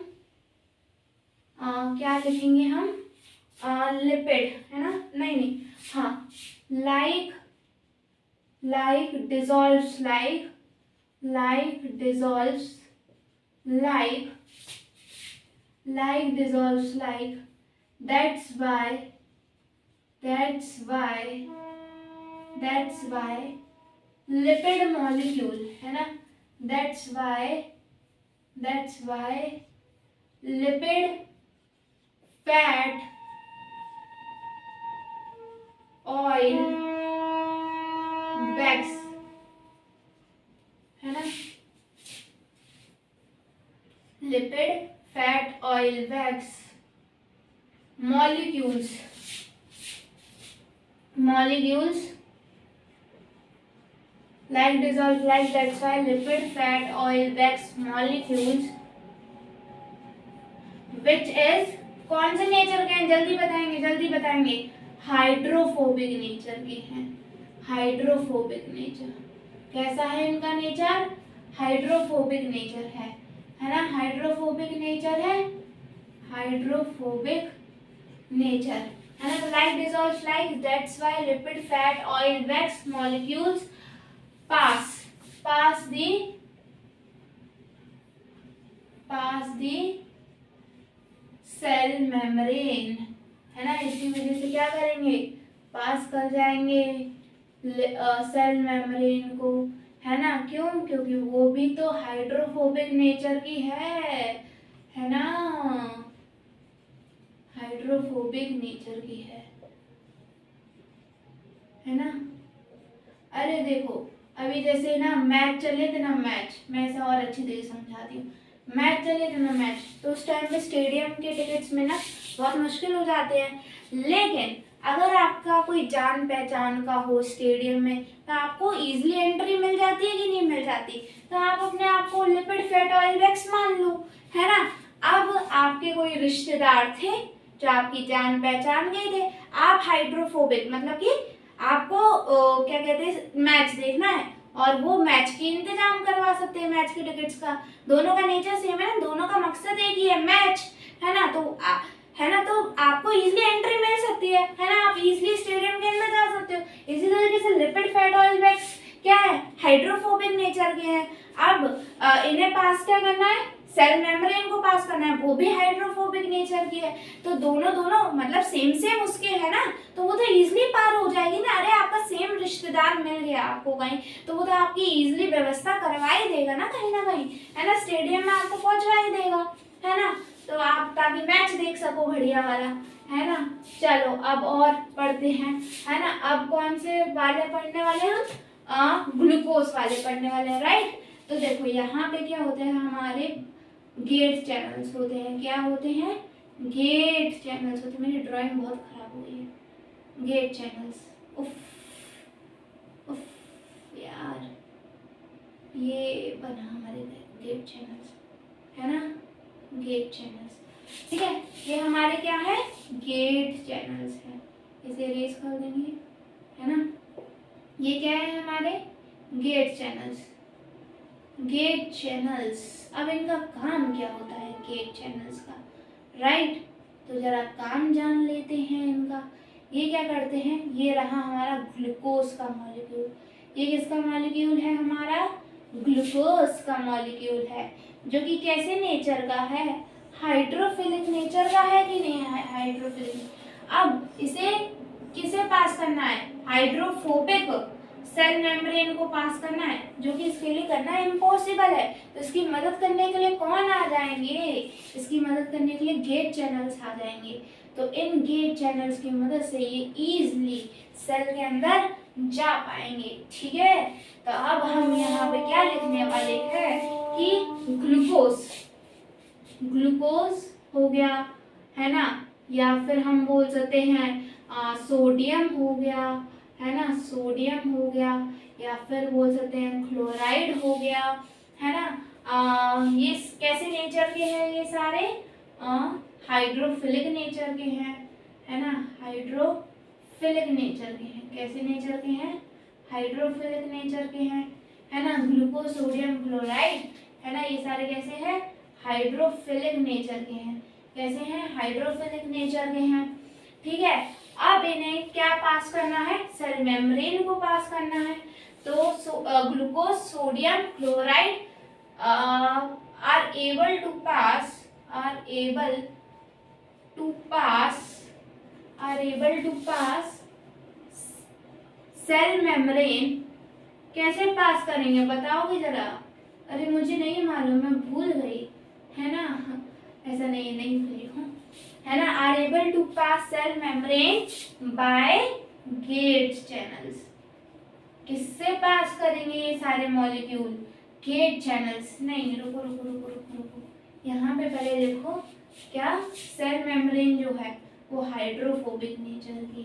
[SPEAKER 1] क्या लिखेंगे हम, लिपिड, है ना, नहीं नहीं, हाँ, like dissolves like dissolves like, that's why lipid molecule, है ना, that's why lipid, fat, oil, wax, है ना, lipid, fat, oil, wax, molecules like dissolve like, that's why lipid, fat, oil, wax molecules which is कौन से nature के हैं, जल्दी बताएंगे, हाइड्रोफोबिक नेचर के हैं, हाइड्रोफोबिक नेचर। कैसा है इनका नेचर, हाइड्रोफोबिक नेचर है ना, हाइड्रोफोबिक नेचर है, हाइड्रोफोबिक नेचर, है ना। तो like dissolves like, that's why lipid, fat, oil, wax molecules pass the cell membrane, है ना। इसी वजह से क्या करेंगे, पास कर जाएंगे सेल मेम्ब्रेन को, है ना। क्यों, क्योंकि वो भी तो हाइड्रोफोबिक नेचर की है ना, हाइड्रोफोबिक नेचर की है ना। अरे देखो, अभी जैसे ना मैच चले थे ना, मैं इसे और अच्छी तरीके समझाती हूँ। मैच चले थे ना, मैच, तो उस टाइम पे स्टेडियम के टिकट्स में ना बहुत मुश्किल हो जाते हैं, लेकिन अगर आपका कोई जान पहचान का हो स्टेडियम में, तो आपको इजीली एंट्री मिल जाती है कि नहीं मिल जाती। तो आप अपने आप को लिपिड, फैट, ऑयल, वैक्स मान लो, है ना। अब आपके कोई रिश्तेदार थे जो आपकी जान पहचान गए थे, आप हाइड्रोफोबिक, मतलब कि आपको क्या कहते हैं, मैच देखना है और वो मैच की इंतजाम करवा सकते हैं, मैच के टिकट्स का। दोनों का नेचर सेम है ना, दोनों का मकसद एक ही है, मैच, है ना। तो है ना, तो आपको इजीली एंट्री मिल सकती है ना। आप करना है, सेल मेम्ब्रेन को पास करना है, वो भी हाइड्रोफोबिक नेचर की है। तो दोनों मतलब सेम उसके है ना, तो वो तो इजीली पार हो जाएगी ना। अरे आपका सेम रिश्तेदार मिल गया आपको कहीं, तो वो तो आपकी इजीली व्यवस्था करवा ही देगा ना कहीं, है ना, स्टेडियम में आपको पहुंचवा ही देगा, है ना। तो आप ताकि मैच देख सको बढ़िया वाला, है ना। चलो अब और पढ़ते हैं, है ना। अब कौन से वाले पढ़ने वाले हम, ग्लूकोज वाले पढ़ने वाले हैं, राइट। तो देखो यहाँ पे क्या होते हैं, हमारे गेट चैनल्स होते हैं। क्या होते हैं? गेट चैनल्स होते हैं। मेरी ड्राइंग बहुत खराब हुई है। गेट चैनल्स, उफ उफ यार, ये बना हमारे गेट चैनल्स, है ना, गेट चैनल्स, ठीक है। ये हमारे क्या है? गेट चैनल्स है। इसे इरेज कर देंगे, है ना। ये क्या है हमारे? Gate channels. गेट चैनल्स, अब इनका काम क्या होता है गेट चैनल्स का, राइट। तो जरा काम जान लेते हैं इनका। ये क्या करते हैं? ये रहा हमारा ग्लूकोज का मॉलिक्यूल। ये किसका मॉलिक्यूल है? हमारा ग्लूकोज का मॉलिक्यूल है, जो कि कैसे नेचर का है? हाइड्रोफिलिक नेचर का है कि नहीं है? हाइड्रोफिलिक। अब इसे किसे पास करना है? हाइड्रोफोबिक सेल मेम्ब्रेन को पास करना है, जो कि इसके लिए करना इम्पॉसिबल है। तो इसकी मदद करने के लिए कौन आ जाएंगे? इसकी मदद करने के लिए गेट चैनल्स आ जाएंगे। तो इन गेट चैनल्स की मदद से ये इजीली सेल के अंदर जा पाएंगे, ठीक है। तो अब हम यहाँ पे क्या लिखने वाले हैं कि ग्लूकोज हो गया, है ना, या फिर हम बोल सकते हैं सोडियम हो गया, है ना, सोडियम हो गया, या फिर बोल सकते हैं क्लोराइड हो गया, है ना। ये कैसे नेचर के हैं? ये सारे हाइड्रोफिलिक नेचर के हैं, है ना, हाइड्रोफिलिक नेचर के हैं। कैसे नेचर के हैं? हाइड्रोफिलिक नेचर के हैं, है ना। ग्लूकोज, सोडियम, क्लोराइड, है ना, ये सारे कैसे हैं? हाइड्रोफिलिक नेचर के हैं। कैसे हैं? हाइड्रोफिलिक नेचर के हैं, ठीक है। अब इन्हें क्या पास करना है? सेल मेम्ब्रेन को पास करना है। तो glucose, sodium, chloride are able to pass cell membrane. कैसे पास करेंगे बताओगे जरा? अरे मुझे नहीं मालूम, मैं भूल गई, है ना। ऐसा नहीं भूली हूँ, है ना। Are able to pass cell membrane by gate channels. किससे पास करेंगे ये सारे मॉलिक्यूल? Gate channels. नहीं, रुको, यहाँ पे पहले देखो, क्या सेल मेम्ब्रेन जो है वो हाइड्रोफोबिक नेचर की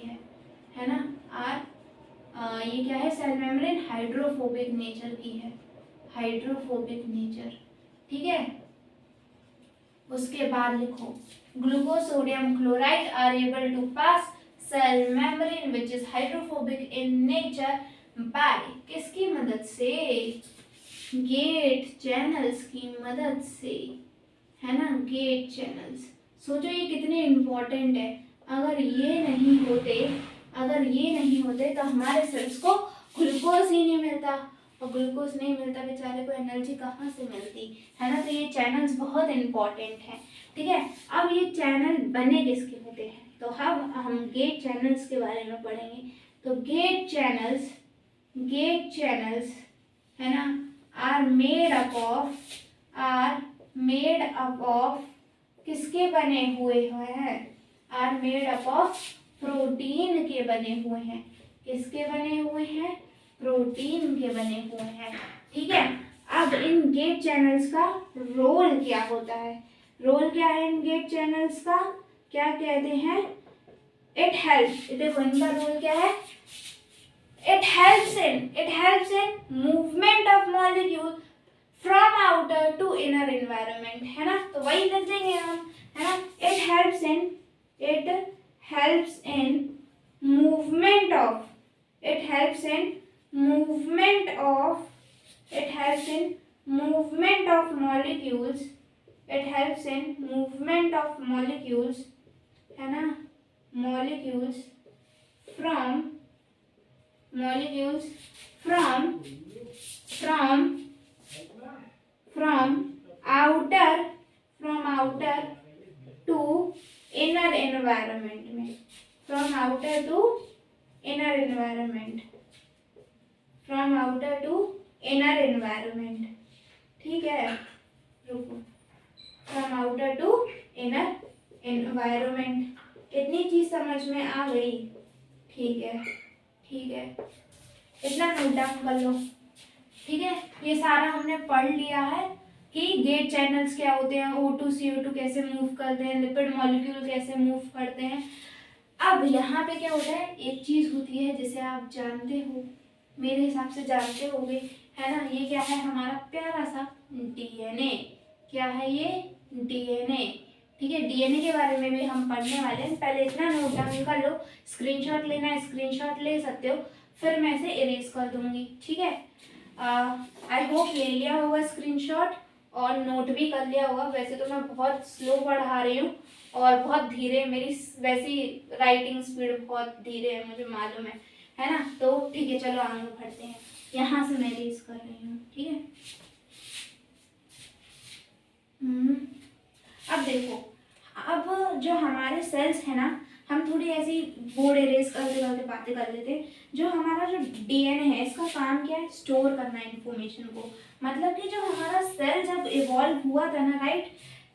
[SPEAKER 1] है ना। ये क्या है? सेल मेम्ब्रेन हाइड्रोफोबिक नेचर की है, हाइड्रोफोबिक नेचर, ठीक है। उसके बाद लिखो glucose, sodium, chloride are able to pass cell membrane which is hydrophobic in nature by किसकी मदद से? गेट चैनल्स की मदद से, है ना, गेट चैनल्स। सोचो ये कितने इम्पोर्टेंट है। अगर ये नहीं होते तो हमारे सेल्स को ग्लूकोज ही नहीं मिलता, और ग्लूकोज नहीं मिलता बेचारे को एनर्जी कहाँ से मिलती, है ना। तो ये चैनल्स बहुत इम्पोर्टेंट हैं, ठीक है। अब ये चैनल बने किसके होते हैं? तो हम गेट चैनल्स के बारे में पढ़ेंगे। तो गेट चैनल्स, है ना, आर मेड अप ऑफ किसके बने हुए हैं? Are made up of protein के बने हुए हैं। किसके बने हुए हैं? प्रोटीन के बने हुए हैं, ठीक है। अब इन गेट चैनल्स का रोल क्या होता है? रोल क्या है इन गेट चैनल्स का? क्या कहते हैं? इट हेल्प्स, देखो इनका रोल क्या है? It helps in movement of molecule from outer to inner environment, है ना। तो वही लिख देंगे हम, है ना। It helps in movement of molecules, है ना, molecules from outer, from outer to inner environment में, from outer to inner environment, from outer to inner environment. ठीक है, रुको, from outer to inner environment. इतनी चीज समझ में आ गई? ठीक है, ठीक है, इतना नोट डाउन कर लो। ठीक है, ये सारा हमने पढ़ लिया है कि गेट चैनल्स क्या होते हैं, O2 CO2 कैसे मूव करते हैं, लिपिड मॉलिक्यूल कैसे मूव करते हैं। अब यहाँ पे क्या होता है, एक चीज होती है जिसे आप जानते हो, मेरे हिसाब से जानते होगे, है ना। ये क्या है, हमारा प्यारा सा DNA। क्या है ये, DNA। ठीक है, DNA के बारे में भी हम पढ़ने वाले हैं। पहले इतना नोट डाउन कर लो, स्क्रीनशॉट लेना है स्क्रीनशॉट ले सकते हो, फिर मैं इसे इरेज कर दूंगी। ठीक है, आई होप ले लिया होगा स्क्रीनशॉट और नोट भी कर लिया होगा। वैसे तो मैं बहुत स्लो पढ़ा रही हूँ और बहुत धीरे, मेरी वैसी राइटिंग स्पीड बहुत धीरे है, मुझे मालूम है ना। तो ठीक है, चलो आगे बढ़ते हैं। यहाँ से मैं इरेज कर रही हूँ। ठीक है, अब देखो, अब जो हमारे सेल्स है ना, हम थोड़ी ऐसी बोर्ड इरेज करते करते बातें कर लेते हैं। जो हमारा जो DNA है, इसका काम क्या है, स्टोर करना है इंफॉर्मेशन को। मतलब कि जो हमारा सेल जब इवॉल्व हुआ था ना, राइट,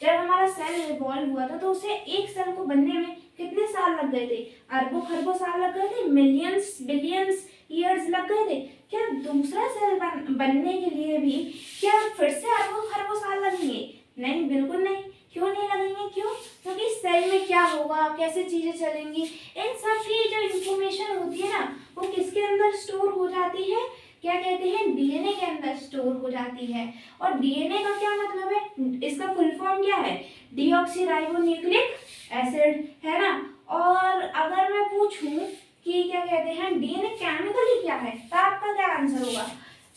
[SPEAKER 1] जब हमारा सेल इवॉल्व हुआ था तो उसे एक सेल को बनने में कितने साल लग गए थे, अरबों खरबों साल लग गए थे, मिलियंस बिलियंस ईयर्स लग गए थे। क्या दूसरा सेल बनने के लिए भी क्या फिर से अरबों खरबों साल लगेंगे? नहीं, बिल्कुल नहीं। क्यों नहीं लगेंगे? क्यों? क्योंकि सेल में क्या होगा, कैसे चीजें चलेंगी, इन सब की जो इंफॉर्मेशन होती है ना, वो किसके अंदर स्टोर हो जाती है, क्या कहते हैं, DNA के अंदर स्टोर हो जाती है। और DNA का क्या मतलब है, इसका फुल फॉर्म क्या है, डीऑक्सीराइबोन्यूक्लिक एसिड, है ना। और अगर मैं पूछूं कि क्या कहते हैं DNA केमिकली क्या है, तो आपका क्या आंसर होगा?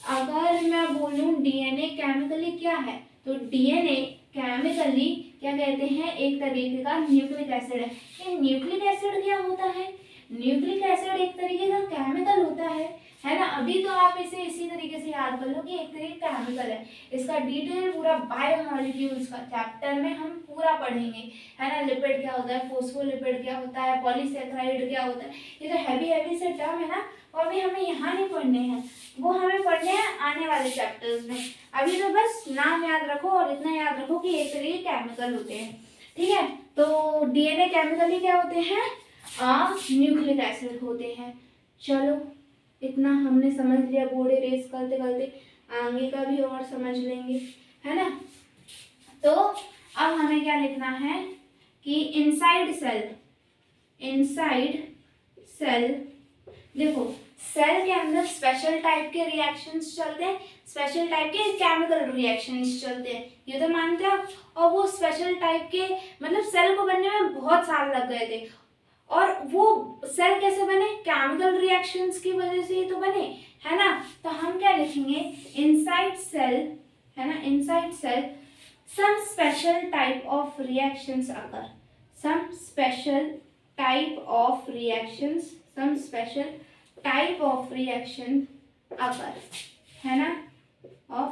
[SPEAKER 1] अगर मैं बोलूं DNA केमिकली क्या है, तो DNA केमिकली क्या कहते हैं, एक तरीके का न्यूक्लिक एसिड है। ये न्यूक्लिक एसिड क्या होता है? न्यूक्लिक एसिड एक तरीके का केमिकल होता है ना। अभी तो आप इसे इसी तरीके से याद कर लो कि एक तरीके का केमिकल है। इसका डिटेल पूरा बायोमॉलिक्यूल्स का चैप्टर में हम पूरा पढ़ेंगे, है ना। लिपिड क्या होता है, फोस्फोलिपिड क्या होता है, पॉलीसेकेराइड क्या होता है, ये जो हैवी हैवी से टर्म है ना, वो अभी हमें यहाँ नहीं पढ़ने हैं, वो हमें पढ़ने हैं आने वाले चैप्टर्स में। अभी तो बस नाम याद रखो और इतना याद रखो कि एक तरीके केमिकल होते हैं। ठीक है, तो DNA केमिकली क्या होते हैं, न्यूक्लिक एसिड होते हैं। चलो, इतना हमने समझ लिया, बोर्ड इरेज करते करते आगे का भी और समझ लेंगे, है ना। तो अब हमें क्या लिखना है कि इनसाइड सेल, देखो सेल के अंदर स्पेशल टाइप के रिएक्शंस चलते हैं, स्पेशल टाइप के केमिकल रिएक्शंस चलते हैं, ये तो मानते हो। और वो स्पेशल टाइप के मतलब सेल को बनने में बहुत साल लग गए थे। और वो सेल कैसे बने, केमिकल रिएक्शंस की वजह से ही तो बने, है ना। तो हम क्या लिखेंगे, इनसाइड सेल, है ना, inside cell some special type of reactions occur, some special type of reactions, some special type of reaction occur, है ना, of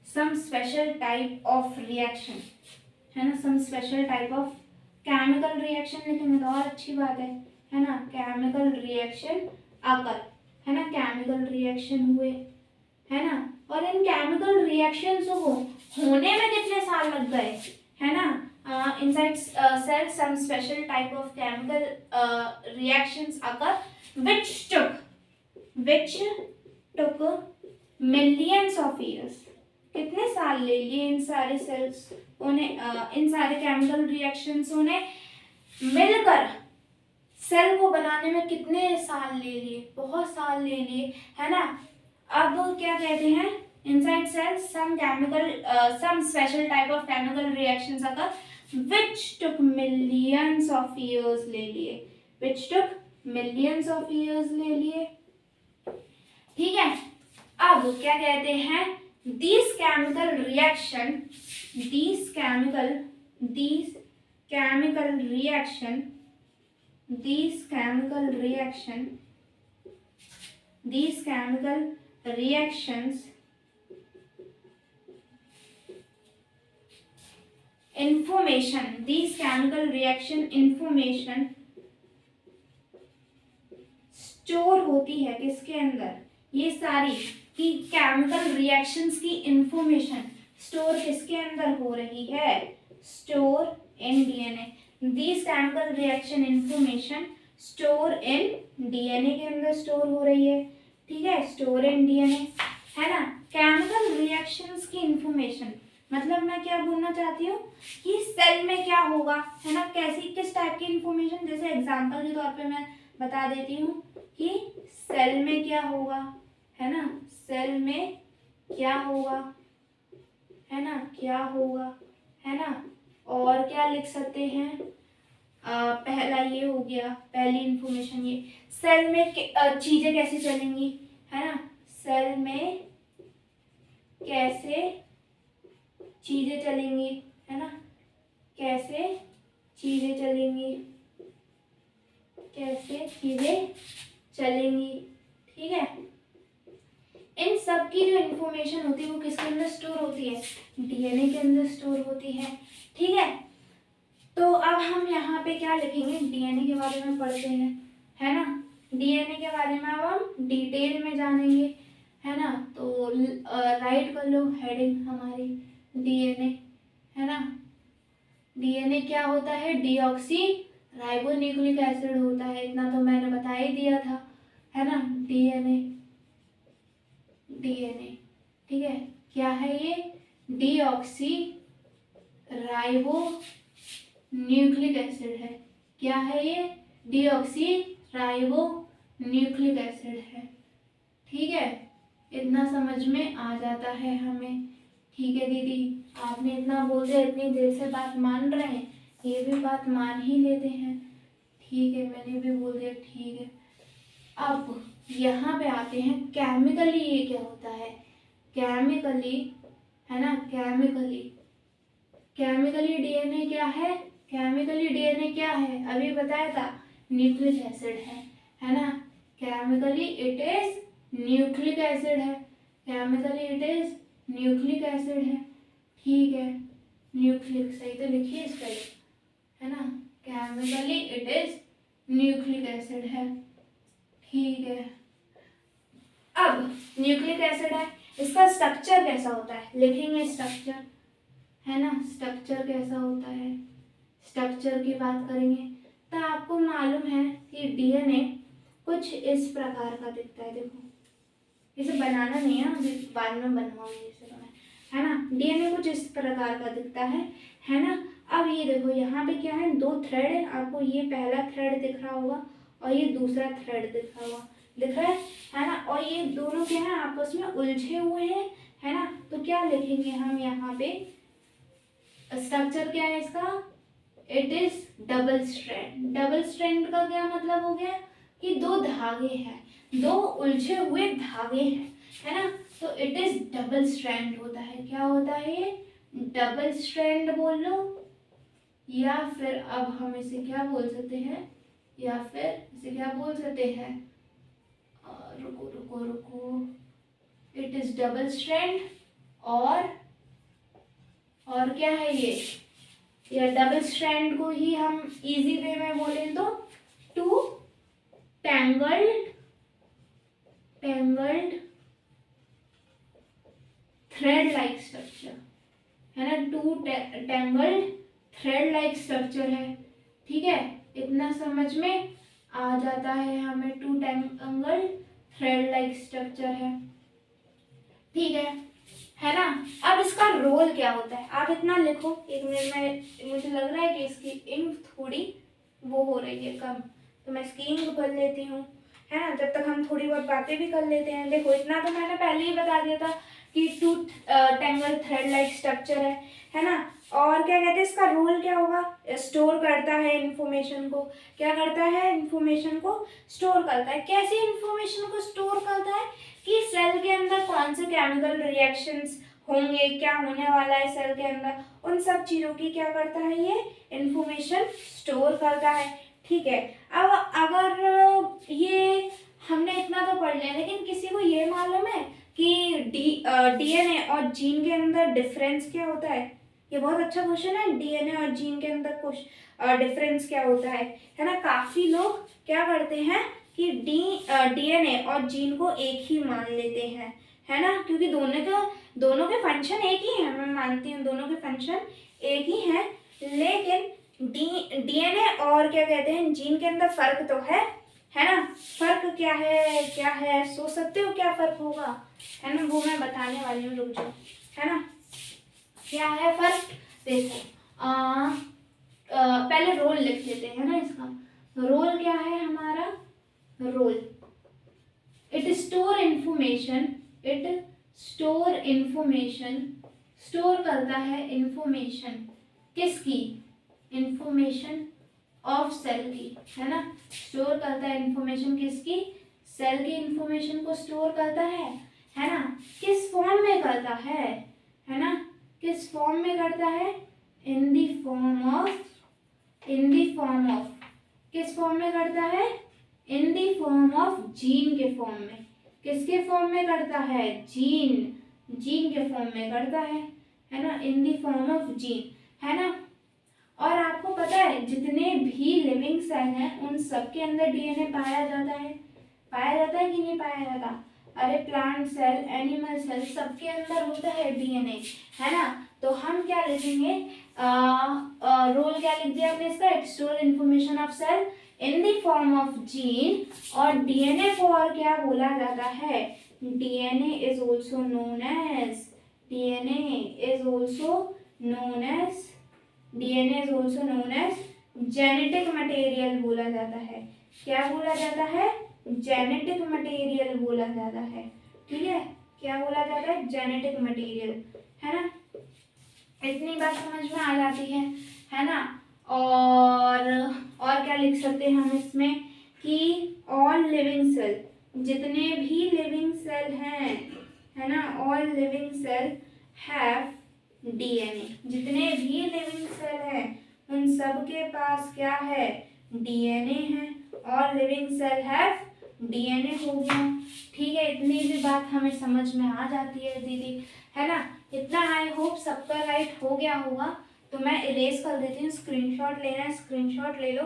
[SPEAKER 1] some special type of reaction, है ना, some special type of chemical reaction लिखेंगे तो और अच्छी बात है ना। chemical reaction occur, है ना, chemical reaction हुए, है ना। और इन केमिकल रिएक्शंस को होने में कितने साल लग गए, है ना। Inside cell some special type of chemical reactions occur which took millions of years। कितने साल ले लिए इन सारे सेल्स उन्हें, इन सारे केमिकल रिएक्शंस उन्हें मिलकर सेल को बनाने में कितने साल ले लिए, बहुत साल ले लिए, है ना। अब क्या कहते हैं, inside cell some special type of chemical reactions occur which took millions of years ले लिए, which took millions of years ले लिए। ठीक है, अब क्या कहते हैं, these chemical reaction reactions information, these chemical reaction information store होती है किसके अंदर, ये सारी की केमिकल रिएक्शंस की इंफॉर्मेशन स्टोर किसके अंदर हो रही है, store in DNA. This chemical reaction information store in DNA के अंदर स्टोर हो रही है, ठीक है, स्टोर इन डीएनए, है ना। केमिकल रिएक्शंस की इंफॉर्मेशन मतलब मैं क्या बोलना चाहती हूँ कि सेल में क्या होगा, है ना, कैसी किस टाइप की इंफॉर्मेशन, जैसे एग्जांपल के तौर पे मैं बता देती हूँ कि सेल में क्या होगा, है ना, सेल में क्या होगा, है ना, क्या होगा, है ना। और क्या लिख सकते हैं, पहला ये हो गया, पहली इंफॉर्मेशन ये, सेल में चीजें कैसे चलेंगी, है ना, सेल में कैसे चीजें चलेंगी, है ना, कैसे चीजें चलेंगी, कैसे चीजें चलेंगी, ठीक है। इन सब की जो इंफॉर्मेशन होती है वो किसके अंदर स्टोर होती है, डीएनए के अंदर स्टोर होती है, ठीक है। तो अब हम यहाँ पे क्या लिखेंगे, डीएनए के बारे में पढ़ते हैं, है ना, डीएनए के बारे में अब हम डिटेल में जानेंगे, है ना। तो राइट कर लो हेडिंग हमारी डीएनए, है ना। डीएनए क्या होता है, डीऑक्सी राइबोन्यूक्लिक एसिड होता है, इतना तो मैंने बता ही दिया था, है ना। डीएनए, डीएनए, ठीक है, क्या है ये, डीऑक्सी राइबो न्यूक्लिक एसिड है, क्या है ये, डीऑक्सी राइबो न्यूक्लिक एसिड है, ठीक है। इतना समझ में आ जाता है हमें, ठीक है दीदी, आपने इतना बोल दिया, इतनी देर से बात मान रहे हैं, ये भी बात मान ही लेते हैं, ठीक है, मैंने भी बोल दिया, ठीक है। अब यहाँ पे आते हैं, केमिकली ये क्या होता है, केमिकली, है ना, केमिकली, केमिकली डीएनए क्या है, केमिकली डीएनए क्या है, अभी बताया था, न्यूक्लिक एसिड है ना, chemically it is nucleic acid है, chemically it is nucleic acid है, ठीक है, न्यूक्लिक सही तो लिखिए इसका, है ना, chemically it is nucleic acid है, ठीक है। अब न्यूक्लिक एसिड है, इसका स्ट्रक्चर कैसा होता है, लिखेंगे स्ट्रक्चर, है ना, स्ट्रक्चर कैसा होता है, स्ट्रक्चर की बात करेंगे तो आपको मालूम है कि डीएनए कुछ इस प्रकार का दिखता है, देखो इसे बनाना नहीं है, अभी बाद में बनवाऊंगी इसे तो मैं, है ना। डीएनए कुछ इस प्रकार का दिखता है ना। अब ये देखो यहाँ पे क्या है, दो थ्रेड है, आपको ये पहला थ्रेड दिख रहा होगा और ये दूसरा थ्रेड दिख रहा है ना, और ये दोनों क्या है, आपस में उलझे हुए हैं, है ना। तो क्या लिखेंगे हम यहाँ पे, स्ट्रक्चर क्या है इसका, it is double strand. Double strand का क्या मतलब हो गया कि दो धागे हैं, दो उलझे हुए धागे हैं, है ना। तो इट इज डबल स्ट्रैंड होता है, क्या होता है ये, डबल स्ट्रैंड बोल लो, या फिर अब हम इसे क्या बोल सकते हैं, या फिर इसे क्या बोल सकते हैं, रुको रुको रुको, इट इज डबल स्ट्रैंड, और क्या है ये, या डबल स्ट्रैंड को ही हम इजी वे में बोलें तो two tangled thread like structure, है ना, two tangled thread like structure है, ठीक है। इतना समझ में आ जाता है हमें, two tangled thread like structure है, ठीक है ना। अब इसका रोल क्या होता है, आप इतना लिखो, एक मिनट में, मुझे लग रहा है कि इसकी इंक थोड़ी वो हो रही है कम, तो मैं इसकी इंक कर लेती हूँ, है ना, जब तक हम थोड़ी बहुत बातें भी कर लेते हैं। देखो इतना तो मैंने पहले ही बता दिया था कि two tangle thread like structure है ना। और क्या कहते हैं, इसका रोल क्या होगा, स्टोर करता है इंफॉर्मेशन को, क्या करता है, इंफॉर्मेशन को स्टोर करता है। कैसी इंफॉर्मेशन को स्टोर करता है कि सेल के अंदर कौन से केमिकल रिएक्शंस होंगे, क्या होने वाला है सेल के अंदर, उन सब चीज़ों की क्या करता है, ये इंफॉर्मेशन स्टोर करता है, ठीक है। अब अगर ये हमने इतना तो पढ़ लिया, लेकिन किसी को ये मालूम है कि डीएनए और जीन के अंदर डिफरेंस क्या होता है, ये बहुत अच्छा क्वेश्चन है, डीएनए और जीन के अंदर कुछ डिफरेंस क्या होता है ना। काफी लोग क्या करते हैं कि डीएनए और जीन को एक ही मान लेते हैं, है ना, क्योंकि दोनों के फंक्शन एक ही हैं, मैं मानती हूँ दोनों के फंक्शन एक ही हैं, लेकिन डीएनए और क्या कहते हैं जीन के अंदर फर्क तो है ना। फर्क क्या है सोच सकते हो क्या फर्क होगा, है ना, वो मैं बताने वाली हूँ, रुक जाओ, है ना। क्या है फर्क, देखो पहले रोल लिख लेते हैं ना इसका। रोल क्या है हमारा, role it store information, store करता है इंफॉर्मेशन, किसकी, इंफॉर्मेशन ऑफ सेल की, है ना। स्टोर करता है इंफॉर्मेशन किसकी, सेल की इंफॉर्मेशन को स्टोर करता है ना। किस फॉर्म में करता है ना, किस फॉर्म में करता है, इन दी फॉर्म ऑफ, किस फॉर्म में करता है, इन दी फॉर्म ऑफ जीन के फॉर्म में, किसके फॉर्म में करता है, जीन के फॉर्म में करता है ना, इन दी फॉर्म ऑफ जीन, है ना। और आपको पता है जितने भी लिविंग सेल हैं उन सब के अंदर डीएनए पाया जाता है कि नहीं पाया जाता। अरे प्लांट सेल, एनिमल सेल, सबके अंदर होता है डीएनए, है ना। तो हम क्या लिखेंगे, रोल क्या लिख दिया आपने इसका, it store information of cell in the form of gene, और डीएनए को और क्या बोला जाता है, DNA is also known as genetic material बोला जाता है। क्या बोला जाता है, जेनेटिक मटेरियल बोला जाता है, ठीक है, क्या बोला जाता है, जेनेटिक मटेरियल, है ना। इतनी बात समझ में आ जाती है ना। और क्या लिख सकते हैं हम इसमें कि ऑल लिविंग सेल, जितने भी लिविंग सेल हैं, है ना, all living cell have DNA, जितने भी लिविंग सेल हैं उन सब के पास क्या है, डीएनए है, और लिविंग सेल हैव डीएनए हो गया, ठीक है। इतनी भी बात हमें समझ में आ जाती है दीदी, है ना। इतना आई होप सबका राइट हो गया होगा। तो मैं इरेज कर देती हूँ, स्क्रीनशॉट लेना है स्क्रीनशॉट ले लो,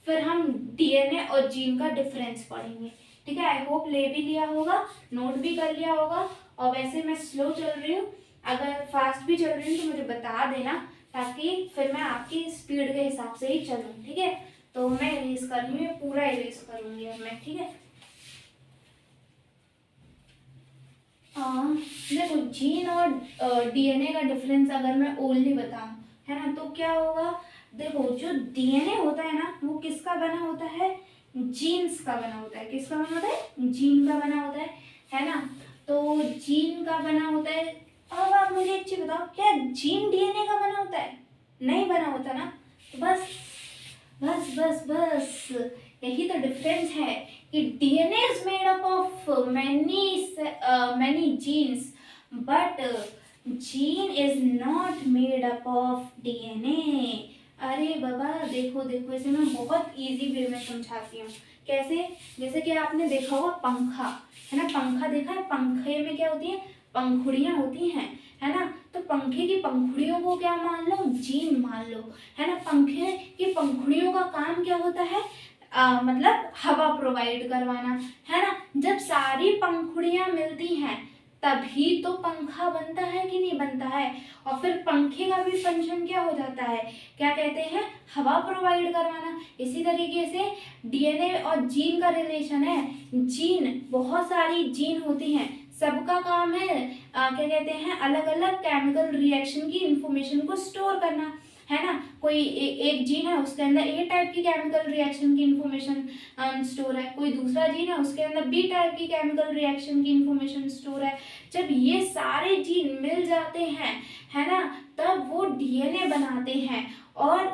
[SPEAKER 1] फिर हम डीएनए और जीन का डिफरेंस पढ़ेंगे, ठीक है। आई होप ले भी लिया होगा, नोट भी कर लिया होगा। और वैसे मैं स्लो चल रही हूँ, अगर फास्ट भी चल रही हूँ तो मुझे बता देना, ताकि फिर मैं आपकी स्पीड के हिसाब से ही चलूँ, ठीक है। तो मैं इरेज कर रही हूँ, पूरा इरेज करूँगी अब मैं, ठीक है। देखो जीन और डीएनए का डिफरेंस अगर मैं ओनली बताऊं, है ना, तो क्या होगा, देखो जो डीएनए होता है ना वो किसका बना होता है, जीन्स का बना होता है, किसका बना होता है, जीन का बना होता है ना। तो जीन का बना होता है। अब आप मुझे एक चीज बताओ, क्या जीन डीएनए का बना होता है, नहीं बना होता ना। तो बस बस बस बस यही तो डिफरेंस है कि DNA is made up of many genes, but gene is not made up of DNA। अरे बाबा देखो देखो, इसे मैं बहुत इजी वे में समझाती हूँ। कैसे, जैसे कि आपने देखा होगा पंखा, है ना, पंखा देखा है, पंखे में क्या होती है, पंखुड़ियाँ होती हैं, है ना। तो पंखे की पंखुड़ियों को क्या मान लो, जीन मान लो, है ना। पंखे की पंखुड़ियों का काम क्या होता है, मतलब हवा प्रोवाइड करवाना, है ना। जब सारी पंखुड़ियां मिलती हैं तभी तो पंखा बनता है कि नहीं बनता है। और फिर पंखे का भी फंक्शन क्या हो जाता है, क्या कहते हैं, हवा प्रोवाइड करवाना। इसी तरीके से डीएनए और जीन का रिलेशन है। जीन, बहुत सारी जीन होती हैं, सबका काम है क्या कहते हैं, अलग अलग केमिकल रिएक्शन की इंफॉर्मेशन को स्टोर करना, है ना। कोई एक जीन है उसके अंदर ए टाइप की केमिकल रिएक्शन की इंफॉर्मेशन स्टोर है, कोई दूसरा जीन है उसके अंदर बी टाइप की केमिकल रिएक्शन की इंफॉर्मेशन स्टोर है। जब ये सारे जीन मिल जाते हैं, है ना, तब वो डीएनए बनाते हैं। और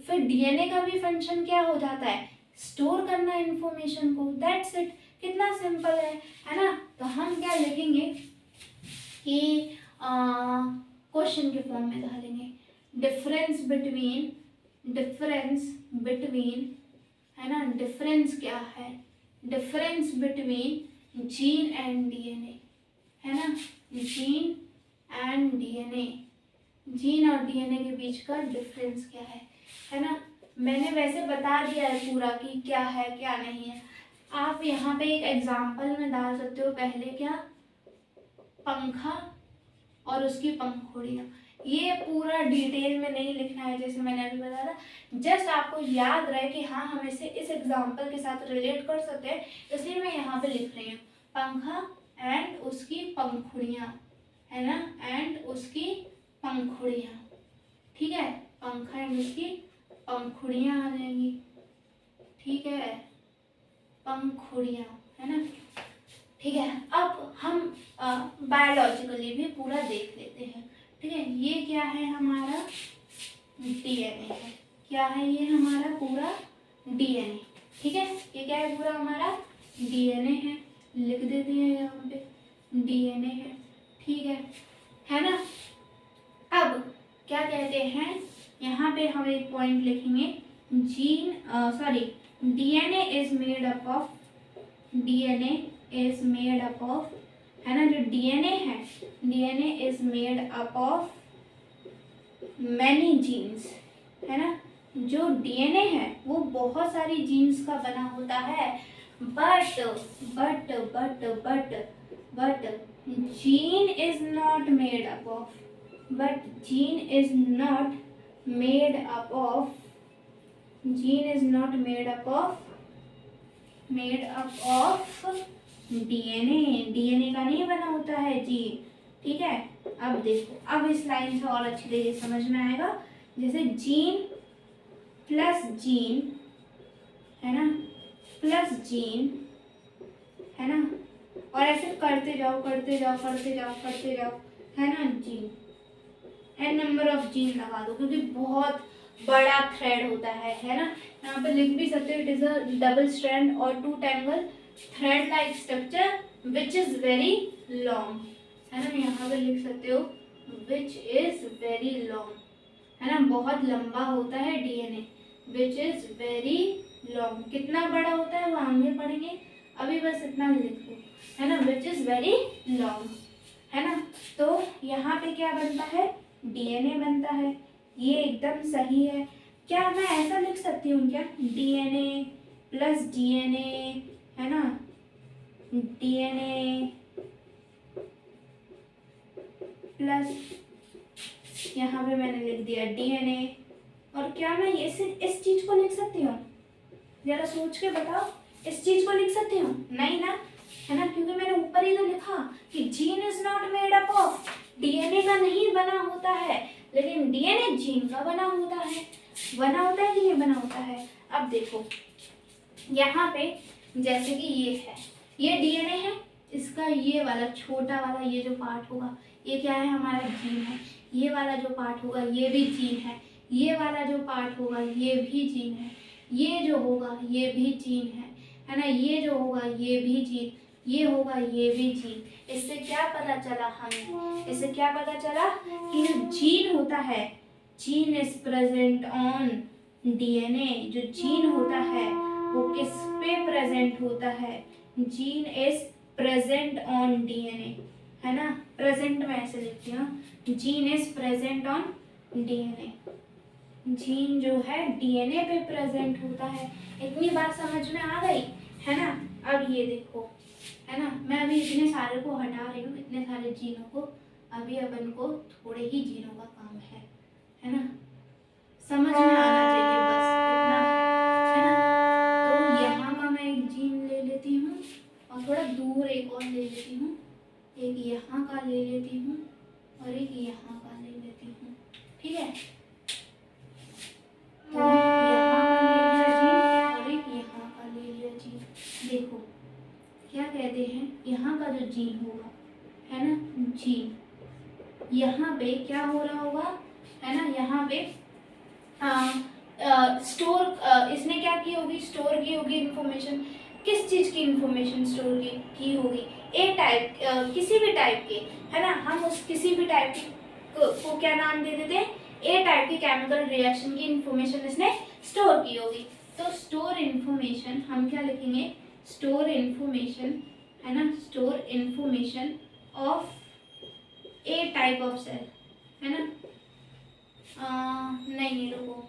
[SPEAKER 1] फिर डीएनए का भी फंक्शन क्या हो जाता है, स्टोर करना इंफॉर्मेशन को, दैट्स इट। कितना सिंपल है ना। तो हम क्या लिखेंगे कि क्वेश्चन के फॉर्म में डालेंगे, डिफरेंस बिटवीन, है ना, डिफरेंस क्या है, difference between gene and DNA, है ना, जीन एंड डीएनए, जीन और डीएनए के बीच का डिफरेंस क्या है ना। मैंने वैसे बता दिया है पूरा कि क्या है क्या नहीं है। आप यहाँ पे एक एग्जाम्पल में डाल सकते हो, पहले क्या, पंखा और उसकी पंखुड़ियाँ। ये पूरा डिटेल में नहीं लिखना है जैसे मैंने अभी बताया था, जस्ट आपको याद रहे कि हाँ हम इसे इस एग्जाम्पल के साथ रिलेट कर सकते हैं, इसलिए मैं यहाँ पे लिख रही हूँ पंखा एंड उसकी पंखुड़ियाँ, है ना, एंड उसकी पंखुड़ियाँ। ठीक है, पंखा एंड उसकी पंखुड़ियाँ आ जाएंगी। ठीक है, पंखुड़ियाँ, है ना। ठीक है, अब हम बायोलॉजिकली भी पूरा देख लेते हैं। ठीक है, ये क्या है, हमारा डीएनए है। क्या है ये, हमारा पूरा डीएनए। ठीक है, ये क्या है, पूरा हमारा डीएनए है। लिख देते हैं यहाँ पे डीएनए है। ठीक है ना। अब क्या कहते हैं, यहाँ पे हम एक पॉइंट लिखेंगे, DNA is made up of, DNA is made up of, है ना, जो डीएनए है, DNA is made up of many genes, है ना। जो डीएनए है वो बहुत सारी जीन्स का बना होता है, but gene is not made up of, but gene is not made up of DNA का नहीं बना होता है जीन। ठीक है, अब देखो, अब इस लाइन से और अच्छी तरीके समझ में आएगा। जैसे जीन प्लस जीन, है ना, प्लस जीन, है ना, और ऐसे करते जाओ, है ना, gene n number of gene लगा दो, क्योंकि बहुत बड़ा थ्रेड होता है ना। यहाँ पे लिख भी सकते हो, it is a double strand और two tangle thread like structure which is very long, है ना। यहाँ पे लिख सकते हो विच इज वेरी लॉन्ग, है ना, बहुत लंबा होता है DNA, which is very long. कितना बड़ा होता है वो आगे पढ़ेंगे, अभी बस इतना लिख दो, है ना, विच इज वेरी लॉन्ग, है ना। तो यहाँ पे क्या बनता है, डीएनए बनता है। ये एकदम सही है। क्या मैं ऐसा लिख सकती हूँ क्या, डीएनए प्लस डीएनए, है ना, डीएनए प्लस, यहाँ पे मैंने लिख दिया डीएनए, और क्या मैं इस चीज को लिख सकती हूँ, जरा सोच के बताओ, इस चीज को लिख सकती हूँ, नहीं ना, है ना, क्योंकि मैंने ऊपर ही तो लिखा कि gene is not made up of, DNA का नहीं बना होता है, लेकिन डीएनए जीन का बना होता है कि नहीं बना होता है। अब देखो यहाँ पे जैसे कि ये है, ये डीएनए है, इसका ये वाला छोटा वाला ये जो पार्ट होगा ये क्या है, हमारा जीन है। ये वाला जो पार्ट होगा ये भी जीन है, ये वाला जो पार्ट होगा ये भी जीन है, ये जो होगा ये भी जीन है ना, ये जो होगा ये भी जीन, ये होगा ये भी जीन। इससे क्या पता चला हमें, इससे क्या पता चला कि जो जीन होता है, gene is present on DNA. जो जीन होता है वो किस पे प्रेजेंट होता है, gene is present on DNA, है ना। प्रेजेंट में ऐसे लिखती हूँ, gene is present on DNA, gene जो है डीएनए पे प्रेजेंट होता है। इतनी बात समझ में आ गई, है ना। अब ये देखो, है ना, मैं अभी इतने सारे को हटा रही हूँ, इतने सारे जीनों को, अभी अपन को थोड़े ही जीनों का काम है ना, समझ में आना चाहिए, बस इतना है ना। तो यहाँ का मैं एक जीन ले लेती हूँ और थोड़ा दूर एक और ले लेती हूँ, एक यहाँ का ले लेती हूँ और एक यहाँ का ले लेती हूँ। ठीक है, तो यहाँ का ले लिया जीन और एक यहाँ का ले लिया जीन। देखो क्या कहते हैं, यहाँ का जो जीन होगा, है ना, जीन, यहाँ पे क्या हो रहा होगा, है ना, यहाँ पे स्टोर, इसने क्या की होगी, स्टोर की होगी इंफॉर्मेशन। किस चीज की इंफॉर्मेशन स्टोर की होगी, ए टाइप, किसी भी टाइप के, है ना, हम उस किसी भी टाइप को क्या नाम दे देते हैं, ए टाइप की केमिकल रिएक्शन की इंफॉर्मेशन इसने स्टोर की होगी। तो स्टोर इंफॉर्मेशन हम क्या लिखेंगे, स्टोर इंफॉर्मेशन, है ना, store information of a type of cell, है ना, नहीं रुको,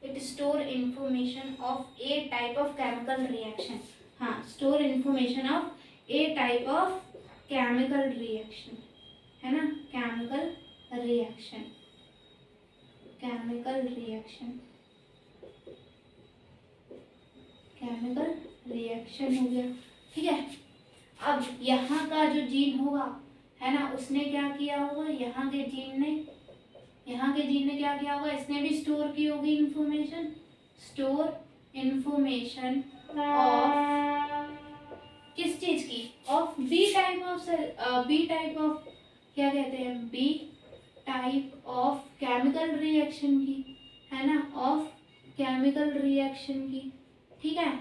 [SPEAKER 1] it store information of a type of chemical reaction. हाँ, store information of a type of chemical reaction, है ना, chemical reaction, chemical reaction, chemical reaction हो गया। ठीक है, अब यहाँ का जो जीन होगा, है ना, उसने क्या किया होगा, यहाँ के जीन ने क्या किया होगा, इसने भी स्टोर की होगी इंफॉर्मेशन, स्टोर इंफॉर्मेशन ऑफ किस चीज की, of be type of cell, be type of क्या कहते हैं, be type of chemical reaction की, है ना, ऑफ केमिकल रिएक्शन की। ठीक है,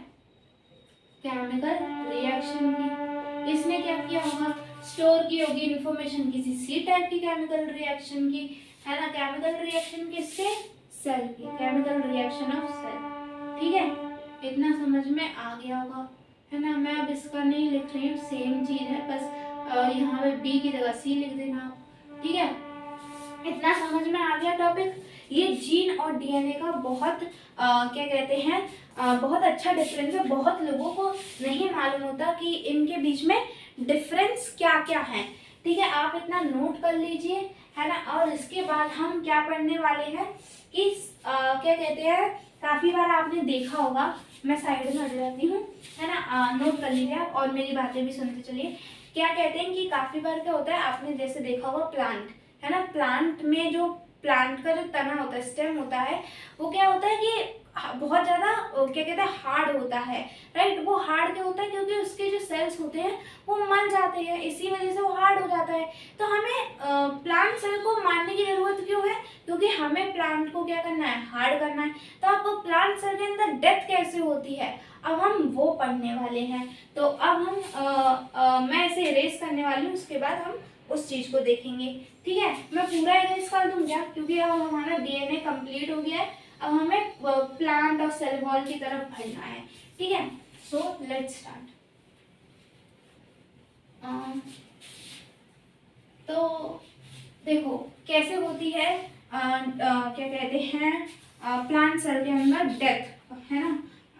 [SPEAKER 1] केमिकल रिएक्शन की इसने क्या किया होगा, स्टोर की होगी इंफॉर्मेशन किसी सी टाइप की केमिकल रिएक्शन की, है ना, केमिकल रिएक्शन किससे, सेल की, केमिकल रिएक्शन ऑफ सेल। ठीक है, इतना समझ में आ गया होगा, है ना। मैं अब इसका नहीं लिख रही हूँ, सेम चीज है, बस यहाँ पे बी की जगह सी लिख देना आप। ठीक है, इतना समझ में आ गया टॉपिक। ये जीन और डीएनए का बहुत क्या कहते हैं, बहुत अच्छा डिफरेंस है। बहुत लोगों को नहीं मालूम होता कि इनके बीच में डिफरेंस क्या क्या है। ठीक है, आप इतना नोट कर लीजिए, है ना। और इसके बाद हम क्या पढ़ने वाले हैं कि क्या कहते हैं, काफी बार आपने देखा होगा, मैं साइड में हट जाती हूँ, है ना, नोट कर लीजिए आप और मेरी बातें भी सुनते चलिए। क्या कहते हैं कि काफी बार क्या होता है, आपने जैसे देखा होगा प्लांट, है ना, प्लांट में जो प्लांट का जो तना होता है, स्टेम होता है, वो क्या होता है कि बहुत ज़्यादा क्या कहते हैं, हार्ड होता है, राइट। वो हार्ड क्यों होता है, क्योंकि उसके जो सेल्स होते हैं वो मर जाते हैं, इसी वजह से वो हार्ड हो जाता है। तो हमें प्लांट सेल को मारने की ज़रूरत क्यों है, क्योंकि हमें प्लांट को क्या करना है, हार्ड करना है। तो अब प्लांट सेल के अंदर डेथ कैसे होती है, अब हम वो पढ़ने वाले हैं। तो अब हम मैं इसे इरेज करने वाली हूँ, उसके बाद हम उस चीज़ को देखेंगे। ठीक है, मैं पूरा इरेज कर दूँ क्या, क्योंकि अब हमारा डीएनए कंप्लीट हो गया है। अब हमें प्लांट और सेल वॉल की तरफ बढ़ना है। ठीक है, सो लेट्स स्टार्ट। तो देखो कैसे होती है, क्या कहते हैं, प्लांट सेल के अंदर डेथ, है ना,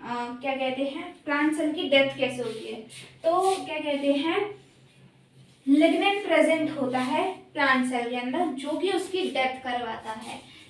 [SPEAKER 1] क्या कहते हैं, प्लांट सेल की डेथ कैसे होती है। तो क्या कहते हैं, लिग्नेंट प्रेजेंट होता है प्लांट सेल के अंदर, जो कि उसकी डेथ करवाता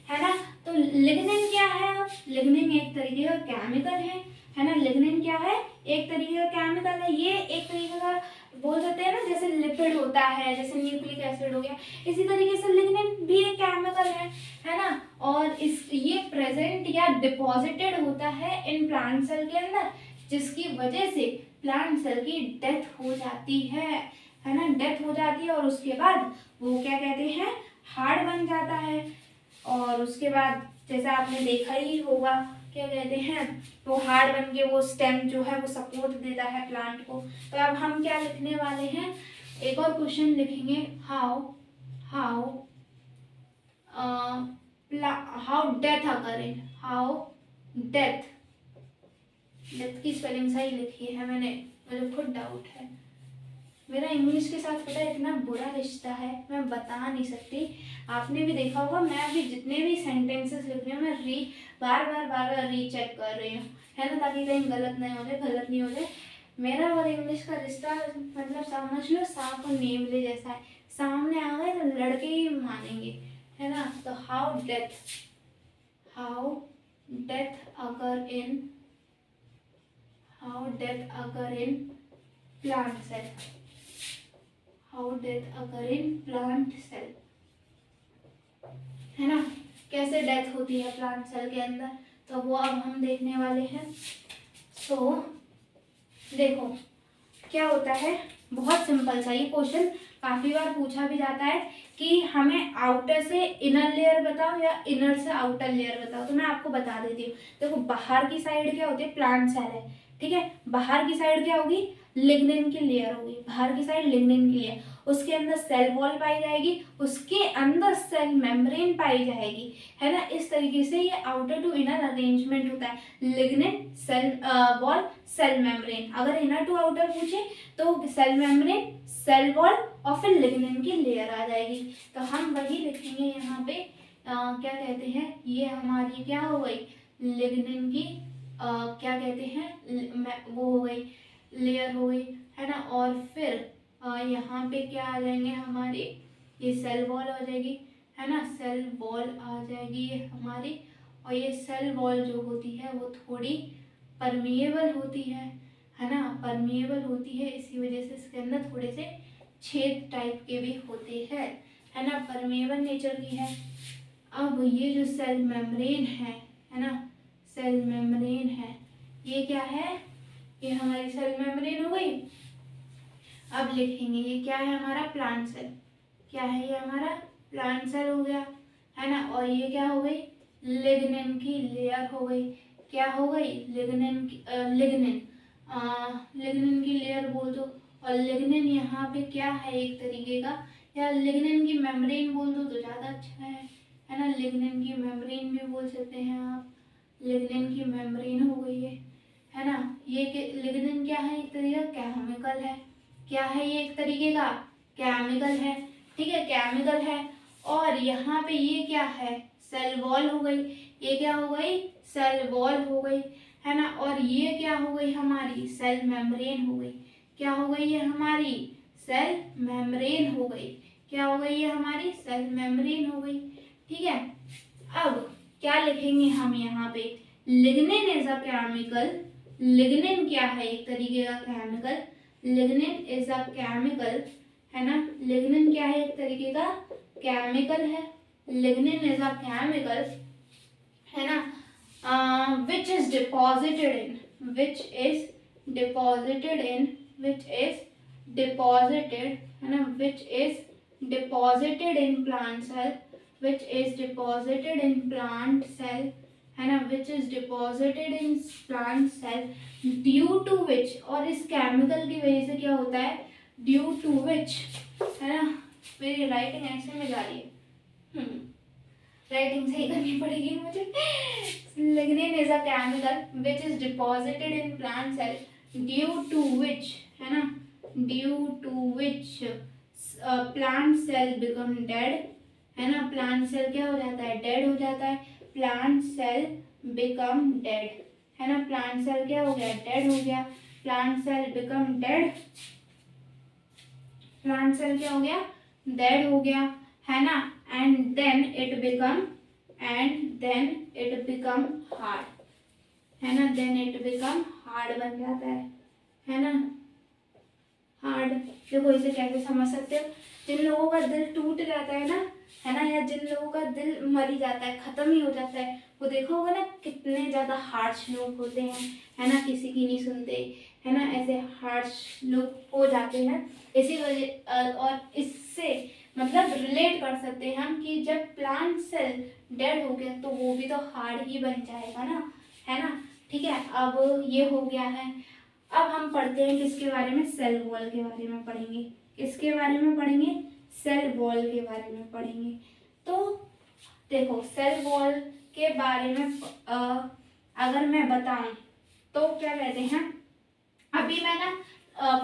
[SPEAKER 1] है ना। तो लिग्निन क्या है, लिग्निन एक तरीके का केमिकल है ना। लिग्निन क्या है, एक तरीके का केमिकल है। ये एक तरीके का बोल सकते हैं ना, जैसे लिपिड होता है, जैसे न्यूक्लिक एसिड हो गया, इसी तरीके से लिग्निन भी एक केमिकल है ना। और ये प्रेजेंट या डिपॉजिटेड होता है इन प्लांट सेल के अंदर, जिसकी वजह से प्लांट सेल की डेथ हो जाती है ना, डेथ हो जाती है। और उसके बाद वो क्या कहते हैं, हार्ड बन जाता है। और उसके बाद जैसा आपने देखा ही होगा, क्या कहते हैं, वो हार्ड बन के वो स्टेम जो है वो सपोर्ट देता है प्लांट को। तो अब हम क्या लिखने वाले हैं, एक और क्वेश्चन लिखेंगे, how death occur in, how death की स्पेलिंग सही लिखी है मैंने, मुझे खुद डाउट है। मेरा इंग्लिश के साथ पता है इतना बुरा रिश्ता है, मैं बता नहीं सकती। आपने भी देखा होगा, मैं अभी जितने भी सेंटेंसेस लिख रही हूँ, मैं बार बार रीचेक कर रही हूँ, है ना, ताकि कहीं गलत नहीं हो जाए। मेरा और इंग्लिश का रिश्ता मतलब समझ लो सांप और नेवले जैसा है, सामने आ गए तो लड़के ही मानेंगे, है ना। तो how death occur in plant cell, how death occur in plant cell, है ना, कैसे डेथ होती है प्लांट सेल के अंदर, तो वो अब हम देखने वाले हैं। सो देखो क्या होता है, बहुत सिंपल सा ये क्वेश्चन काफी बार पूछा भी जाता है कि हमें आउटर से इनर लेयर बताओ या इनर से आउटर लेयर बताओ। तो मैं आपको बता देती हूँ, देखो बाहर की साइड क्या होती है, प्लांट सेल है, ठीक है। बाहर की साइड क्या होगी, लिग्निन की लेयर होगी, बाहर की साइड लिग्निन की लेयर, उसके अंदर सेल वॉल पाई जाएगी, उसके अंदर सेल मेम्ब्रेन पाई जाएगी, है ना। इस तरीके से ये आउटर टू इनर अरेंजमेंट होता है, lignin cell wall cell membrane. अगर इनर टू आउटर पूछे तो सेल मेम्ब्रेन सेल वॉल और फिर लिग्निन की लेयर आ जाएगी। तो हम वही लिखेंगे यहाँ पे, क्या कहते हैं, ये हमारी क्या हो गई, लिग्निन की क्या कहते हैं, वो हो गई, लेयर हो गई, है ना। और फिर यहाँ पे क्या आ जाएंगे हमारी, ये सेल वॉल आ जाएगी, है ना, सेल वॉल आ जाएगी ये हमारी। और ये सेल वॉल जो होती है वो थोड़ी परमिएबल होती है ना, परमिएबल होती है, इसी वजह से इसके अंदर थोड़े से छेद टाइप के भी होते हैं, है ना, परमिएबल नेचर की है। अब ये जो सेल मेम्ब्रेन है ना, सेल मेम्ब्रेन है, ये क्या है, ये हमारी सेल मेम्ब्रेन हो गई। अब लिखेंगे ये क्या है हमारा, प्लांट सेल, क्या है ये हमारा प्लांट सेल हो गया, है ना। और ये क्या हो गई, लिग्निन की लेयर हो गई, क्या हो गई, लिग्निन की लिग्निन की लेयर बोल दो। और लिग्निन यहाँ पे क्या है एक तरीके का, या लिग्निन की मेम्ब्रेन बोल दो तो ज़्यादा अच्छा है ना, लिग्निन की मेम्ब्रेन भी बोल सकते हैं आप, लिग्निन की मेम्ब्रेन हो गई है ना। ये लिग्निन क्या है, एक तरीके का केमिकल है, क्या है ये एक तरीके का केमिकल है, ठीक है, केमिकल है। और यहाँ पे ये क्या है, सेल वॉल हो गई, ये क्या हो गई, सेल वॉल हो गई, है ना। और ये क्या हो गई हमारी, सेल मेम्ब्रेन हो गई, क्या हो गई ये हमारी, सेल मेम्ब्रेन हो गई, क्या हो गई ये हमारी, सेल मेम्ब्रेन हो गई, ठीक है। अब क्या लिखेंगे हम यहाँ पे, lignin is a chemical, lignin क्या है एक तरीके का chemical, lignin is a chemical, है ना, लिग्निन क्या है एक तरीके का केमिकल है, लिग्निन इज अ केमिकल, है ना, which is deposited in, which is deposited in, which is deposited, है ना, which is deposited in plant cell, which is deposited in plant cell, है ना, which is deposited in plant cell due to which, और इस chemical की वजह से क्या होता है, ड्यू टू विच, है ना, मेरी राइटिंग ऐसे में जा रही है, राइटिंग सही करनी पड़ेगी मुझे। Lignin is a chemical which is deposited in plant cell due to which, है ना, due to which plant cell become dead, है ना, प्लांट सेल क्या हो जाता है, डेड हो जाता है, प्लांट सेल बिकम डेड, है ना, प्लांट सेल क्या हो गया, डेड हो गया, plant cell become dead, plant cell क्या हो गया, डेड हो गया, है ना। And then it become hard, है ना, देन इट बिकम हार्ड बन जाता है ना, हार्ड। देखो इसे कैसे समझ सकते हो, जिन लोगों का दिल टूट जाता है ना, या जिन लोगों का दिल मर ही जाता है, खत्म ही हो जाता है, वो देखा होगा ना कितने ज्यादा हार्श लोग होते हैं, है ना, किसी की नहीं सुनते, है ना, ऐसे हार्श लोग हो जाते हैं। इसी वजह और इससे मतलब रिलेट कर सकते हैं हम कि जब प्लांट सेल डेड हो गया तो वो भी तो हार्ड ही बन जाएगा ना, है ना, ठीक है। अब ये हो गया है। अब हम पढ़ते हैं किसके बारे में, सेल वॉल के बारे में पढ़ेंगे, किसके बारे में पढ़ेंगे, सेल वॉल के बारे में पढ़ेंगे। तो देखो सेल वॉल के बारे में अगर मैं बताऊं तो क्या कहते हैं, अभी मैं ना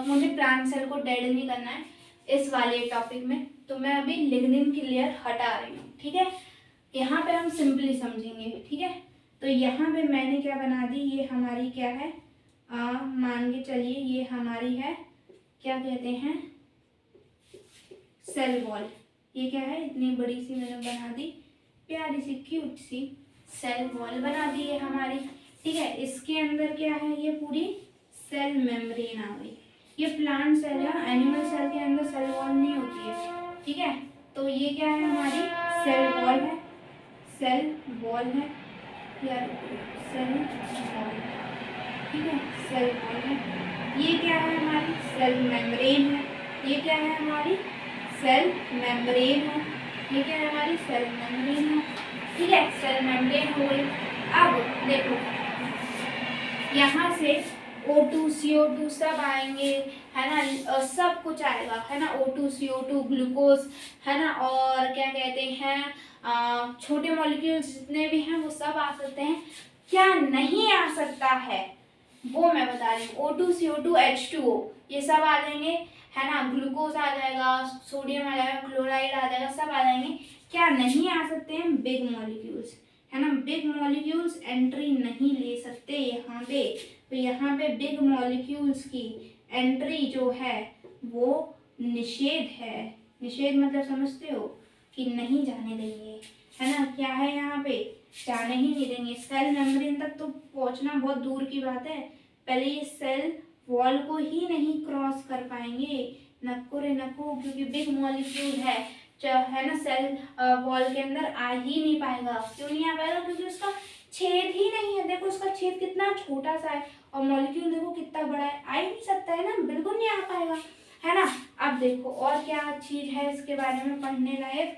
[SPEAKER 1] मुझे प्लांट सेल को डेड नहीं करना है इस वाले टॉपिक में, तो मैं अभी लिग्निन की लेयर हटा रही हूँ, ठीक है। यहाँ पे हम सिंपली समझेंगे, ठीक है। तो यहाँ पे मैंने क्या बना दी, ये हमारी क्या है, मान के चलिए ये हमारी है, क्या कहते हैं, सेल वॉल। ये क्या है, इतनी बड़ी सी मैंने बना दी, प्यारी सी क्यूट सी सेल वॉल बना दी है हमारी, ठीक है। इसके अंदर क्या है, ये पूरी सेल मेम्ब्रेन आ गई। ये प्लांट सेल या एनिमल सेल के अंदर सेल वॉल नहीं होती है, ठीक है। तो ये क्या है हमारी सेल वॉल है, सेल वॉल है यार, सेल वॉल, ठीक है, सेल वॉल है। ये क्या है हमारी सेल मेम्ब्रेन है, ये क्या है हमारी सेल मेम्ब्रेन है, ये क्या है हमारी सेल मेम्ब्रेन है, ठीक है, सेल मेम्ब्रेन हो गई। अब देखो यहाँ से O2 CO2 सब आएंगे, है ना, सब कुछ आएगा, है ना, O2 CO2 ग्लूकोज, है ना, और क्या कहते हैं छोटे मॉलिक्यूल्स जितने भी हैं वो सब आ सकते हैं। क्या नहीं आ सकता है वो मैं बता रही हूँ, O2 CO2 H2O ये सब आ जाएंगे, है ना, ग्लूकोज आ जाएगा, सोडियम आ जाएगा, क्लोराइड आ जाएगा, सब आ जाएंगे। क्या नहीं आ सकते हैं, बिग मॉलिक्यूल्स, है ना। बिग मॉलिक्यूल्स एंट्री नहीं ले सकते यहाँ पे। तो यहाँ पे बिग मॉलिक्यूल्स की एंट्री जो है वो निषेध है। निषेध मतलब समझते हो कि नहीं जाने देंगे, है ना। क्या है यहाँ पे, जाने ही नहीं देंगे। सेल मेम्ब्रेन तक तो पहुँचना बहुत दूर की बात है, पहले ये सेल वॉल को ही नहीं क्रॉस कर पाएंगे, नको रे नको, क्योंकि बिग मॉलिक्यूल है ना। सेल वॉल के अंदर आ ही नहीं पाएगा। क्यों नहीं आ पाएगा, क्योंकि उसका छेद ही नहीं है। देखो उसका छेद कितना छोटा सा है और मॉलिक्यूल देखो कितना बड़ा है, आ ही नहीं सकता है ना, बिल्कुल नहीं आ पाएगा, है ना। अब देखो और क्या चीज है इसके बारे में पढ़ने लायक।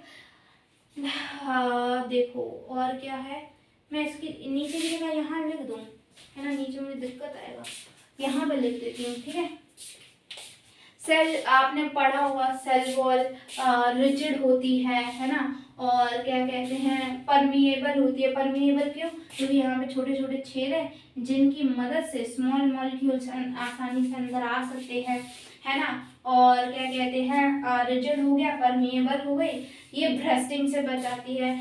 [SPEAKER 1] हाँ देखो और क्या है, मैं इसकी नीचे की जगह यहाँ लिख दूँ, है ना, नीचे मुझे दिक्कत आएगा, यहाँ पे लिख देती हूँ, ठीक है। सेल आपने पढ़ा होगा, सेल वॉल रिजिड होती है ना, और क्या कहते हैं परमिएबल होती है। परमिएबल क्यों, क्योंकि यहाँ पे छोटे छोटे छेद है जिनकी मदद से स्मॉल मॉलिक्यूल्स आसानी से अंदर आ सकते हैं, है ना। और क्या कहते हैं रिजिड हो गया, परमिएबल हो गई, ये ब्रस्टिंग से बचाती है।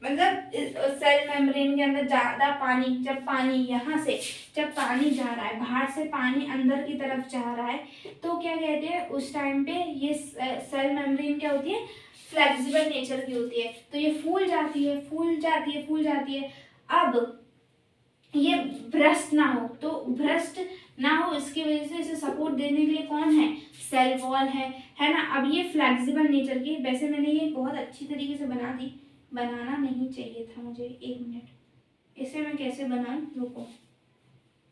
[SPEAKER 1] मतलब सेल मेम्ब्रेन के अंदर ज़्यादा पानी, जब पानी यहाँ से जब पानी जा रहा है, बाहर से पानी अंदर की तरफ जा रहा है, तो क्या कहते हैं उस टाइम पे ये सेल मेम्ब्रेन क्या होती है, फ्लेक्सिबल नेचर की होती है, तो ये फूल जाती है, फूल जाती है, फूल जाती है। अब ये भ्रष्ट ना हो, तो भ्रष्ट ना हो इसकी वजह से इसे सपोर्ट देने के लिए कौन है, सेल वॉल है ना। अब ये फ्लेक्सिबल नेचर की, वैसे मैंने ये बहुत अच्छी तरीके से बना दी, बनाना नहीं चाहिए था मुझे, एक मिनट, इसे मैं कैसे बनाऊं, रुको।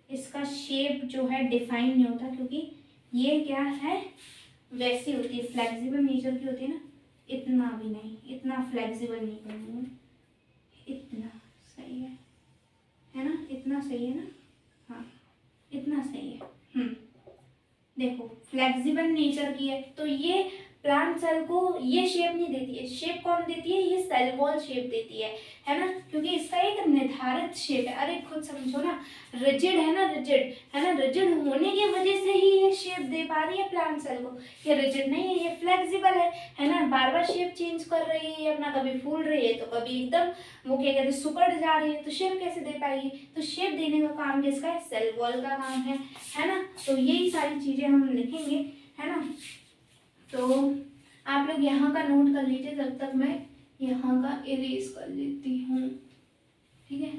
[SPEAKER 1] इसका शेप जो है डिफाइन नहीं होता, क्योंकि ये क्या है, वैसी होती है, फ्लेक्सिबल नेचर की होती है ना, इतना भी नहीं, इतना फ्लेक्सिबल नहीं करूँगी, इतना सही है ना, इतना सही है ना, हाँ इतना सही है। देखो फ्लेक्सिबल नेचर की है, तो ये प्लांट सेल को ये शेप नहीं देती है। शेप कौन देती है, ये सेल वॉल शेप देती है ना, क्योंकि इसका एक निर्धारित शेप है। अरे खुद समझो ना, रिजिड है ना, रिजिड है ना, रिजिड होने की वजह से ही ये शेप दे पा रही है प्लांट सेल को। ये रिजिड नहीं है, ये फ्लेक्सिबल है ना, बार बार शेप चेंज कर रही है अपना, कभी फूल रही है तो कभी एकदम वो क्या कहते हैं सुकड़ जा रही है, तो शेप कैसे दे पाएगी। तो शेप देने का काम किसका है, सेल वॉल का काम है ना। तो यही सारी चीजें हम लिखेंगे, है ना। तो आप लोग यहाँ का नोट कर लीजिए, जब तक मैं यहाँ का इरेज कर लेती हूँ, ठीक है।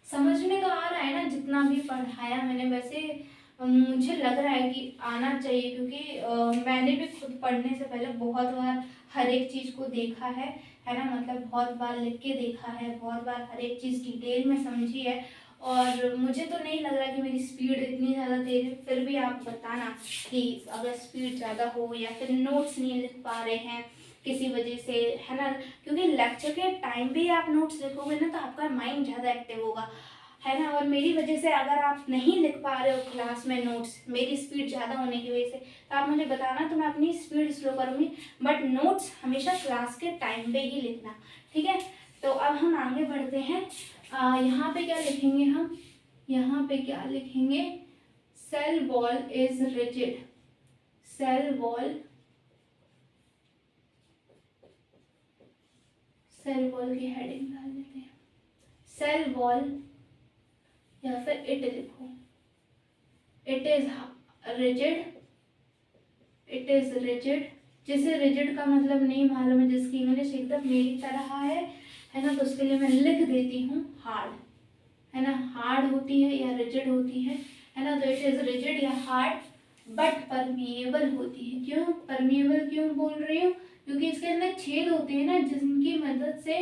[SPEAKER 1] समझ में तो आ रहा है ना जितना भी पढ़ाया मैंने, वैसे मुझे लग रहा है कि आना चाहिए, क्योंकि मैंने भी खुद पढ़ने से पहले बहुत बार हर एक चीज़ को देखा है ना, मतलब बहुत बार लिख के देखा है, बहुत बार हर एक चीज़ डिटेल में समझी है, और मुझे तो नहीं लग रहा कि मेरी स्पीड इतनी ज़्यादा तेज है। फिर भी आप बताना कि अगर स्पीड ज़्यादा हो या फिर नोट्स नहीं लिख पा रहे हैं किसी वजह से, है ना, क्योंकि लेक्चर के टाइम भी आप नोट्स लिखोगे ना तो आपका माइंड ज़्यादा एक्टिव होगा, है ना। और मेरी वजह से अगर आप नहीं लिख पा रहे हो क्लास में नोट्स, मेरी स्पीड ज़्यादा होने की वजह से, तो आप मुझे बताना, तो मैं अपनी स्पीड स्लो करूँगी, बट नोट्स हमेशा क्लास के टाइम पे ही लिखना, ठीक है। तो अब हम आगे बढ़ते हैं। यहाँ पे क्या लिखेंगे हम, यहाँ पे क्या लिखेंगे, cell wall is rigid, cell wall, cell wall की हेडिंग डाल देते हैं, सेल वॉल, या फिर इट लिखो, it is rigid, it is rigid. जिसे रिजिड का मतलब नहीं मालूम है, जिसकी इंग्लिश एकदम मेरी तरह है ना, तो उसके लिए मैं लिख देती हूँ हार्ड, है ना, हार्ड होती है या रिजिड होती है ना। तो इट इज रिजिड या हार्ड बट परमिएबल होती है। क्यों परमिएबल क्यों बोल रही हूँ, क्योंकि इसके अंदर छेद होते हैं ना, जिनकी मदद से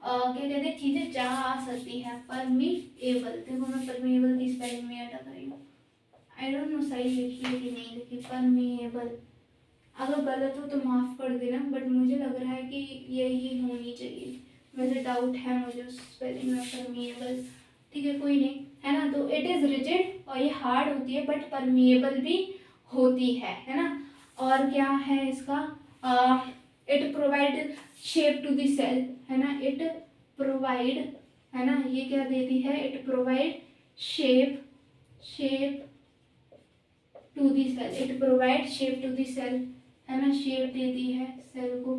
[SPEAKER 1] क्या कहते हैं चीजें जा आ सकती है। परमिएबल, देखो मैं परमिएबल की स्पेलिंग में अटक रही हूँ, आई डोंट नो सही लिखी है कि नहीं लिखी, परमिएबल, अगर गलत हो तो माफ़ कर देना, बट मुझे लग रहा है कि यही होनी चाहिए, वैसे डाउट है मुझे उस स्पेलिंग में, परमिएबल, ठीक है कोई नहीं, है ना। तो इट इज़ रिजिड, और ये हार्ड होती है बट परमिएबल भी होती है ना। और क्या है इसका, it provide shape to the cell, है ना, इट प्रोवाइड, है ना, ये क्या देती है, it provide shape to the cell, it provide shape to the cell, है ना, शेप देती है सेल को,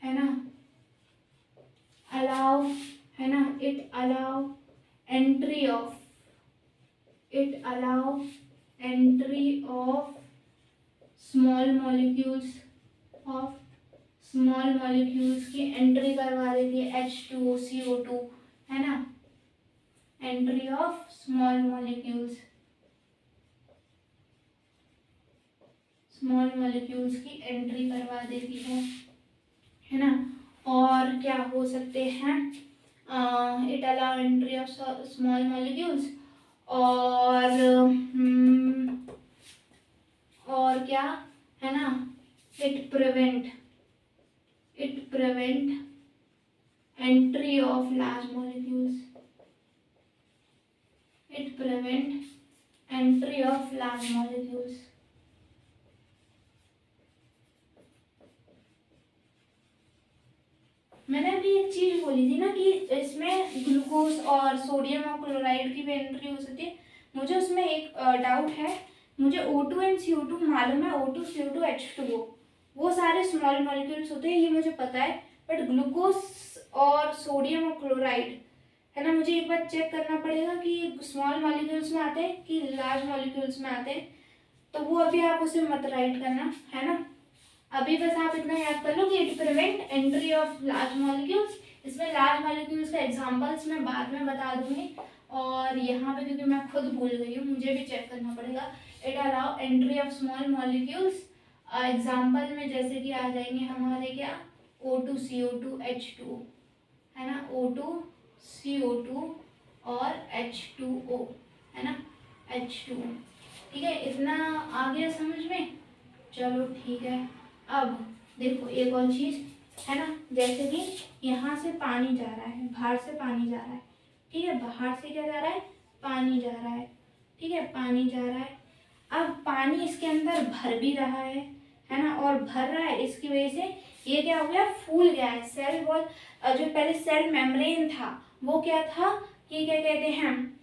[SPEAKER 1] है ना। अलाउ, है ना, it allow entry of, it allow entry of small molecules, of small molecules की एंट्री करवा देती है H2O CO2, है ना, entry of small molecules, small molecules की एंट्री करवा देती है ना। और क्या हो सकते हैं, it allow entry of small molecules, और क्या है ना, it prevent entry of large molecules, it prevent entry of large molecules. मैंने अभी एक चीज बोली थी ना कि इसमें ग्लूकोज और सोडियम और क्लोराइड की भी एंट्री हो सकती है। मुझे उसमें एक डाउट है, मुझे O2 एंड CO2 मालूम है, O2 CO2 H2O वो सारे स्मॉल मॉलिक्यूल्स होते हैं, ये मुझे पता है, बट ग्लूकोज और सोडियम और क्लोराइड, है ना, मुझे एक बार चेक करना पड़ेगा कि स्मॉल मॉलिक्यूल्स में आते हैं कि लार्ज मॉलिक्यूल्स में आते हैं, तो वो अभी आप उसे मत राइट करना, है ना। अभी बस आप इतना याद कर लो कि it prevent entry of large molecules. इसमें लार्ज मॉलिक्यूल्स का एग्जांपल्स मैं बाद में बता दूंगी, और यहाँ पे क्योंकि मैं खुद भूल गई हूँ, मुझे भी चेक करना पड़ेगा। It allow entry of small molecules, example में जैसे कि आ जाएंगे हमारे क्या, O2 CO2 H2O, है ना, O2 CO2 और H2O, है ना, H2O। ठीक है, इतना आ गया समझ में, चलो ठीक है। अब देखो एक और चीज, है ना, जैसे कि यहाँ से पानी जा रहा है, बाहर से पानी जा रहा है, ठीक है, बाहर से क्या जा रहा है, पानी जा रहा है, ठीक है, पानी जा रहा है। अब पानी इसके अंदर भर भी रहा है ना, और भर रहा है, इसकी वजह से ये क्या हो गया, फूल गया है। सेल वॉल, जो पहले सेल मेम्ब्रेन था वो क्या था, कि क्या कहते हैं,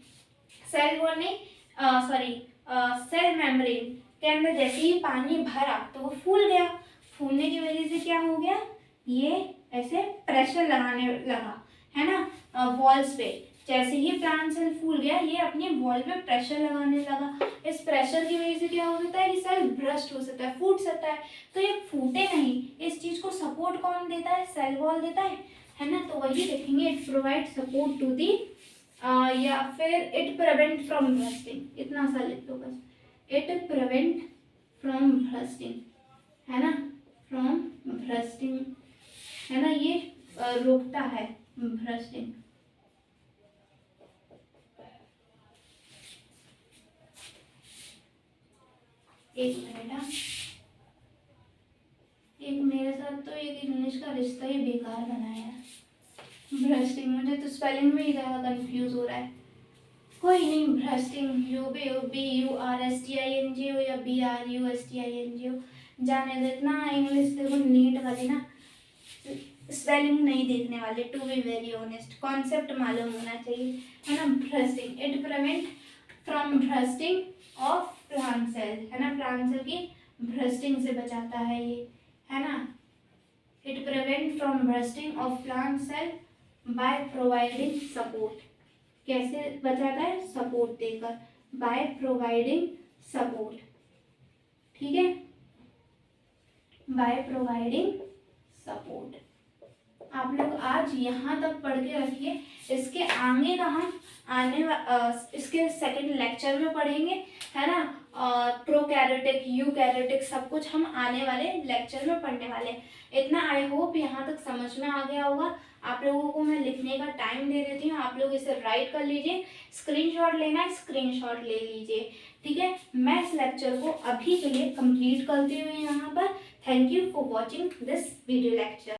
[SPEAKER 1] सेल वॉल नहीं, सॉरी, सेल मेम्ब्रेन के अंदर जैसे ही पानी भरा तो वो फूल गया। फूलने की वजह से क्या हो गया, ये ऐसे प्रेशर लगाने लगा, है ना, वॉल्स पे। जैसे ही प्लांट सेल फूल गया, ये अपनी वॉल पे प्रेशर लगाने लगा। इस प्रेशर की वजह से क्या हो सकता है कि सेल ब्रस्ट हो सकता है, फूट सकता है। तो ये फूटे नहीं, इस चीज को सपोर्ट कौन देता है, सेल वॉल देता है ना। तो वही देखेंगे, it provide support to the, या फिर इट प्रिवेंट फ्रॉम ब्रस्टिंग, इतना सा लिख दो बस, इट प्रिवेंट फ्रॉम ब्रस्टिंग, है ना, फ्रॉम ब्रस्टिंग, है ना, ये रोकता है ब्रस्टिंग। एक मिनट, एक मेरे साथ तो एक इंग्लिश का रिश्ता ही बेकार बनाया है, ब्रस्टिंग। मुझे तो स्पेलिंग में ही ज़्यादा कंफ्यूज हो रहा है। कोई नहीं, ब्रस्टिंग, BURSTING हो या BRUSTING हो, जाने दो। इतना इंग्लिश देखो नीट वाली ना, स्पेलिंग नहीं देखने वाले, to be very honest, concept मालूम होना चाहिए, है ना। Bursting, it prevent from bursting of plant cell, है ना, प्लांट सेल की ब्रस्टिंग से बचाता है ये, है ना। It prevent from bursting of plant cell by providing support. कैसे बचाता है, सपोर्ट देकर, बाय प्रोवाइडिंग सपोर्ट, ठीक है, बाय प्रोवाइडिंग सपोर्ट। आप लोग आज यहाँ तक पढ़ के रखिए, इसके आगे का हम इसके सेकंड लेक्चर में पढ़ेंगे, है ना। प्रोकैरियोटिक, यूकैरियोटिक सब कुछ हम आने वाले लेक्चर में पढ़ने वाले। इतना आई होप यहाँ तक समझ में आ गया होगा। आप लोगों को मैं लिखने का टाइम दे देती हूँ, आप लोग इसे राइट कर लीजिए, स्क्रीनशॉट लेना है स्क्रीनशॉट ले लीजिए, ठीक है। मैं इस लेक्चर को अभी के लिए कंप्लीट करती हूँ यहाँ पर। Thank you for watching this video lecture.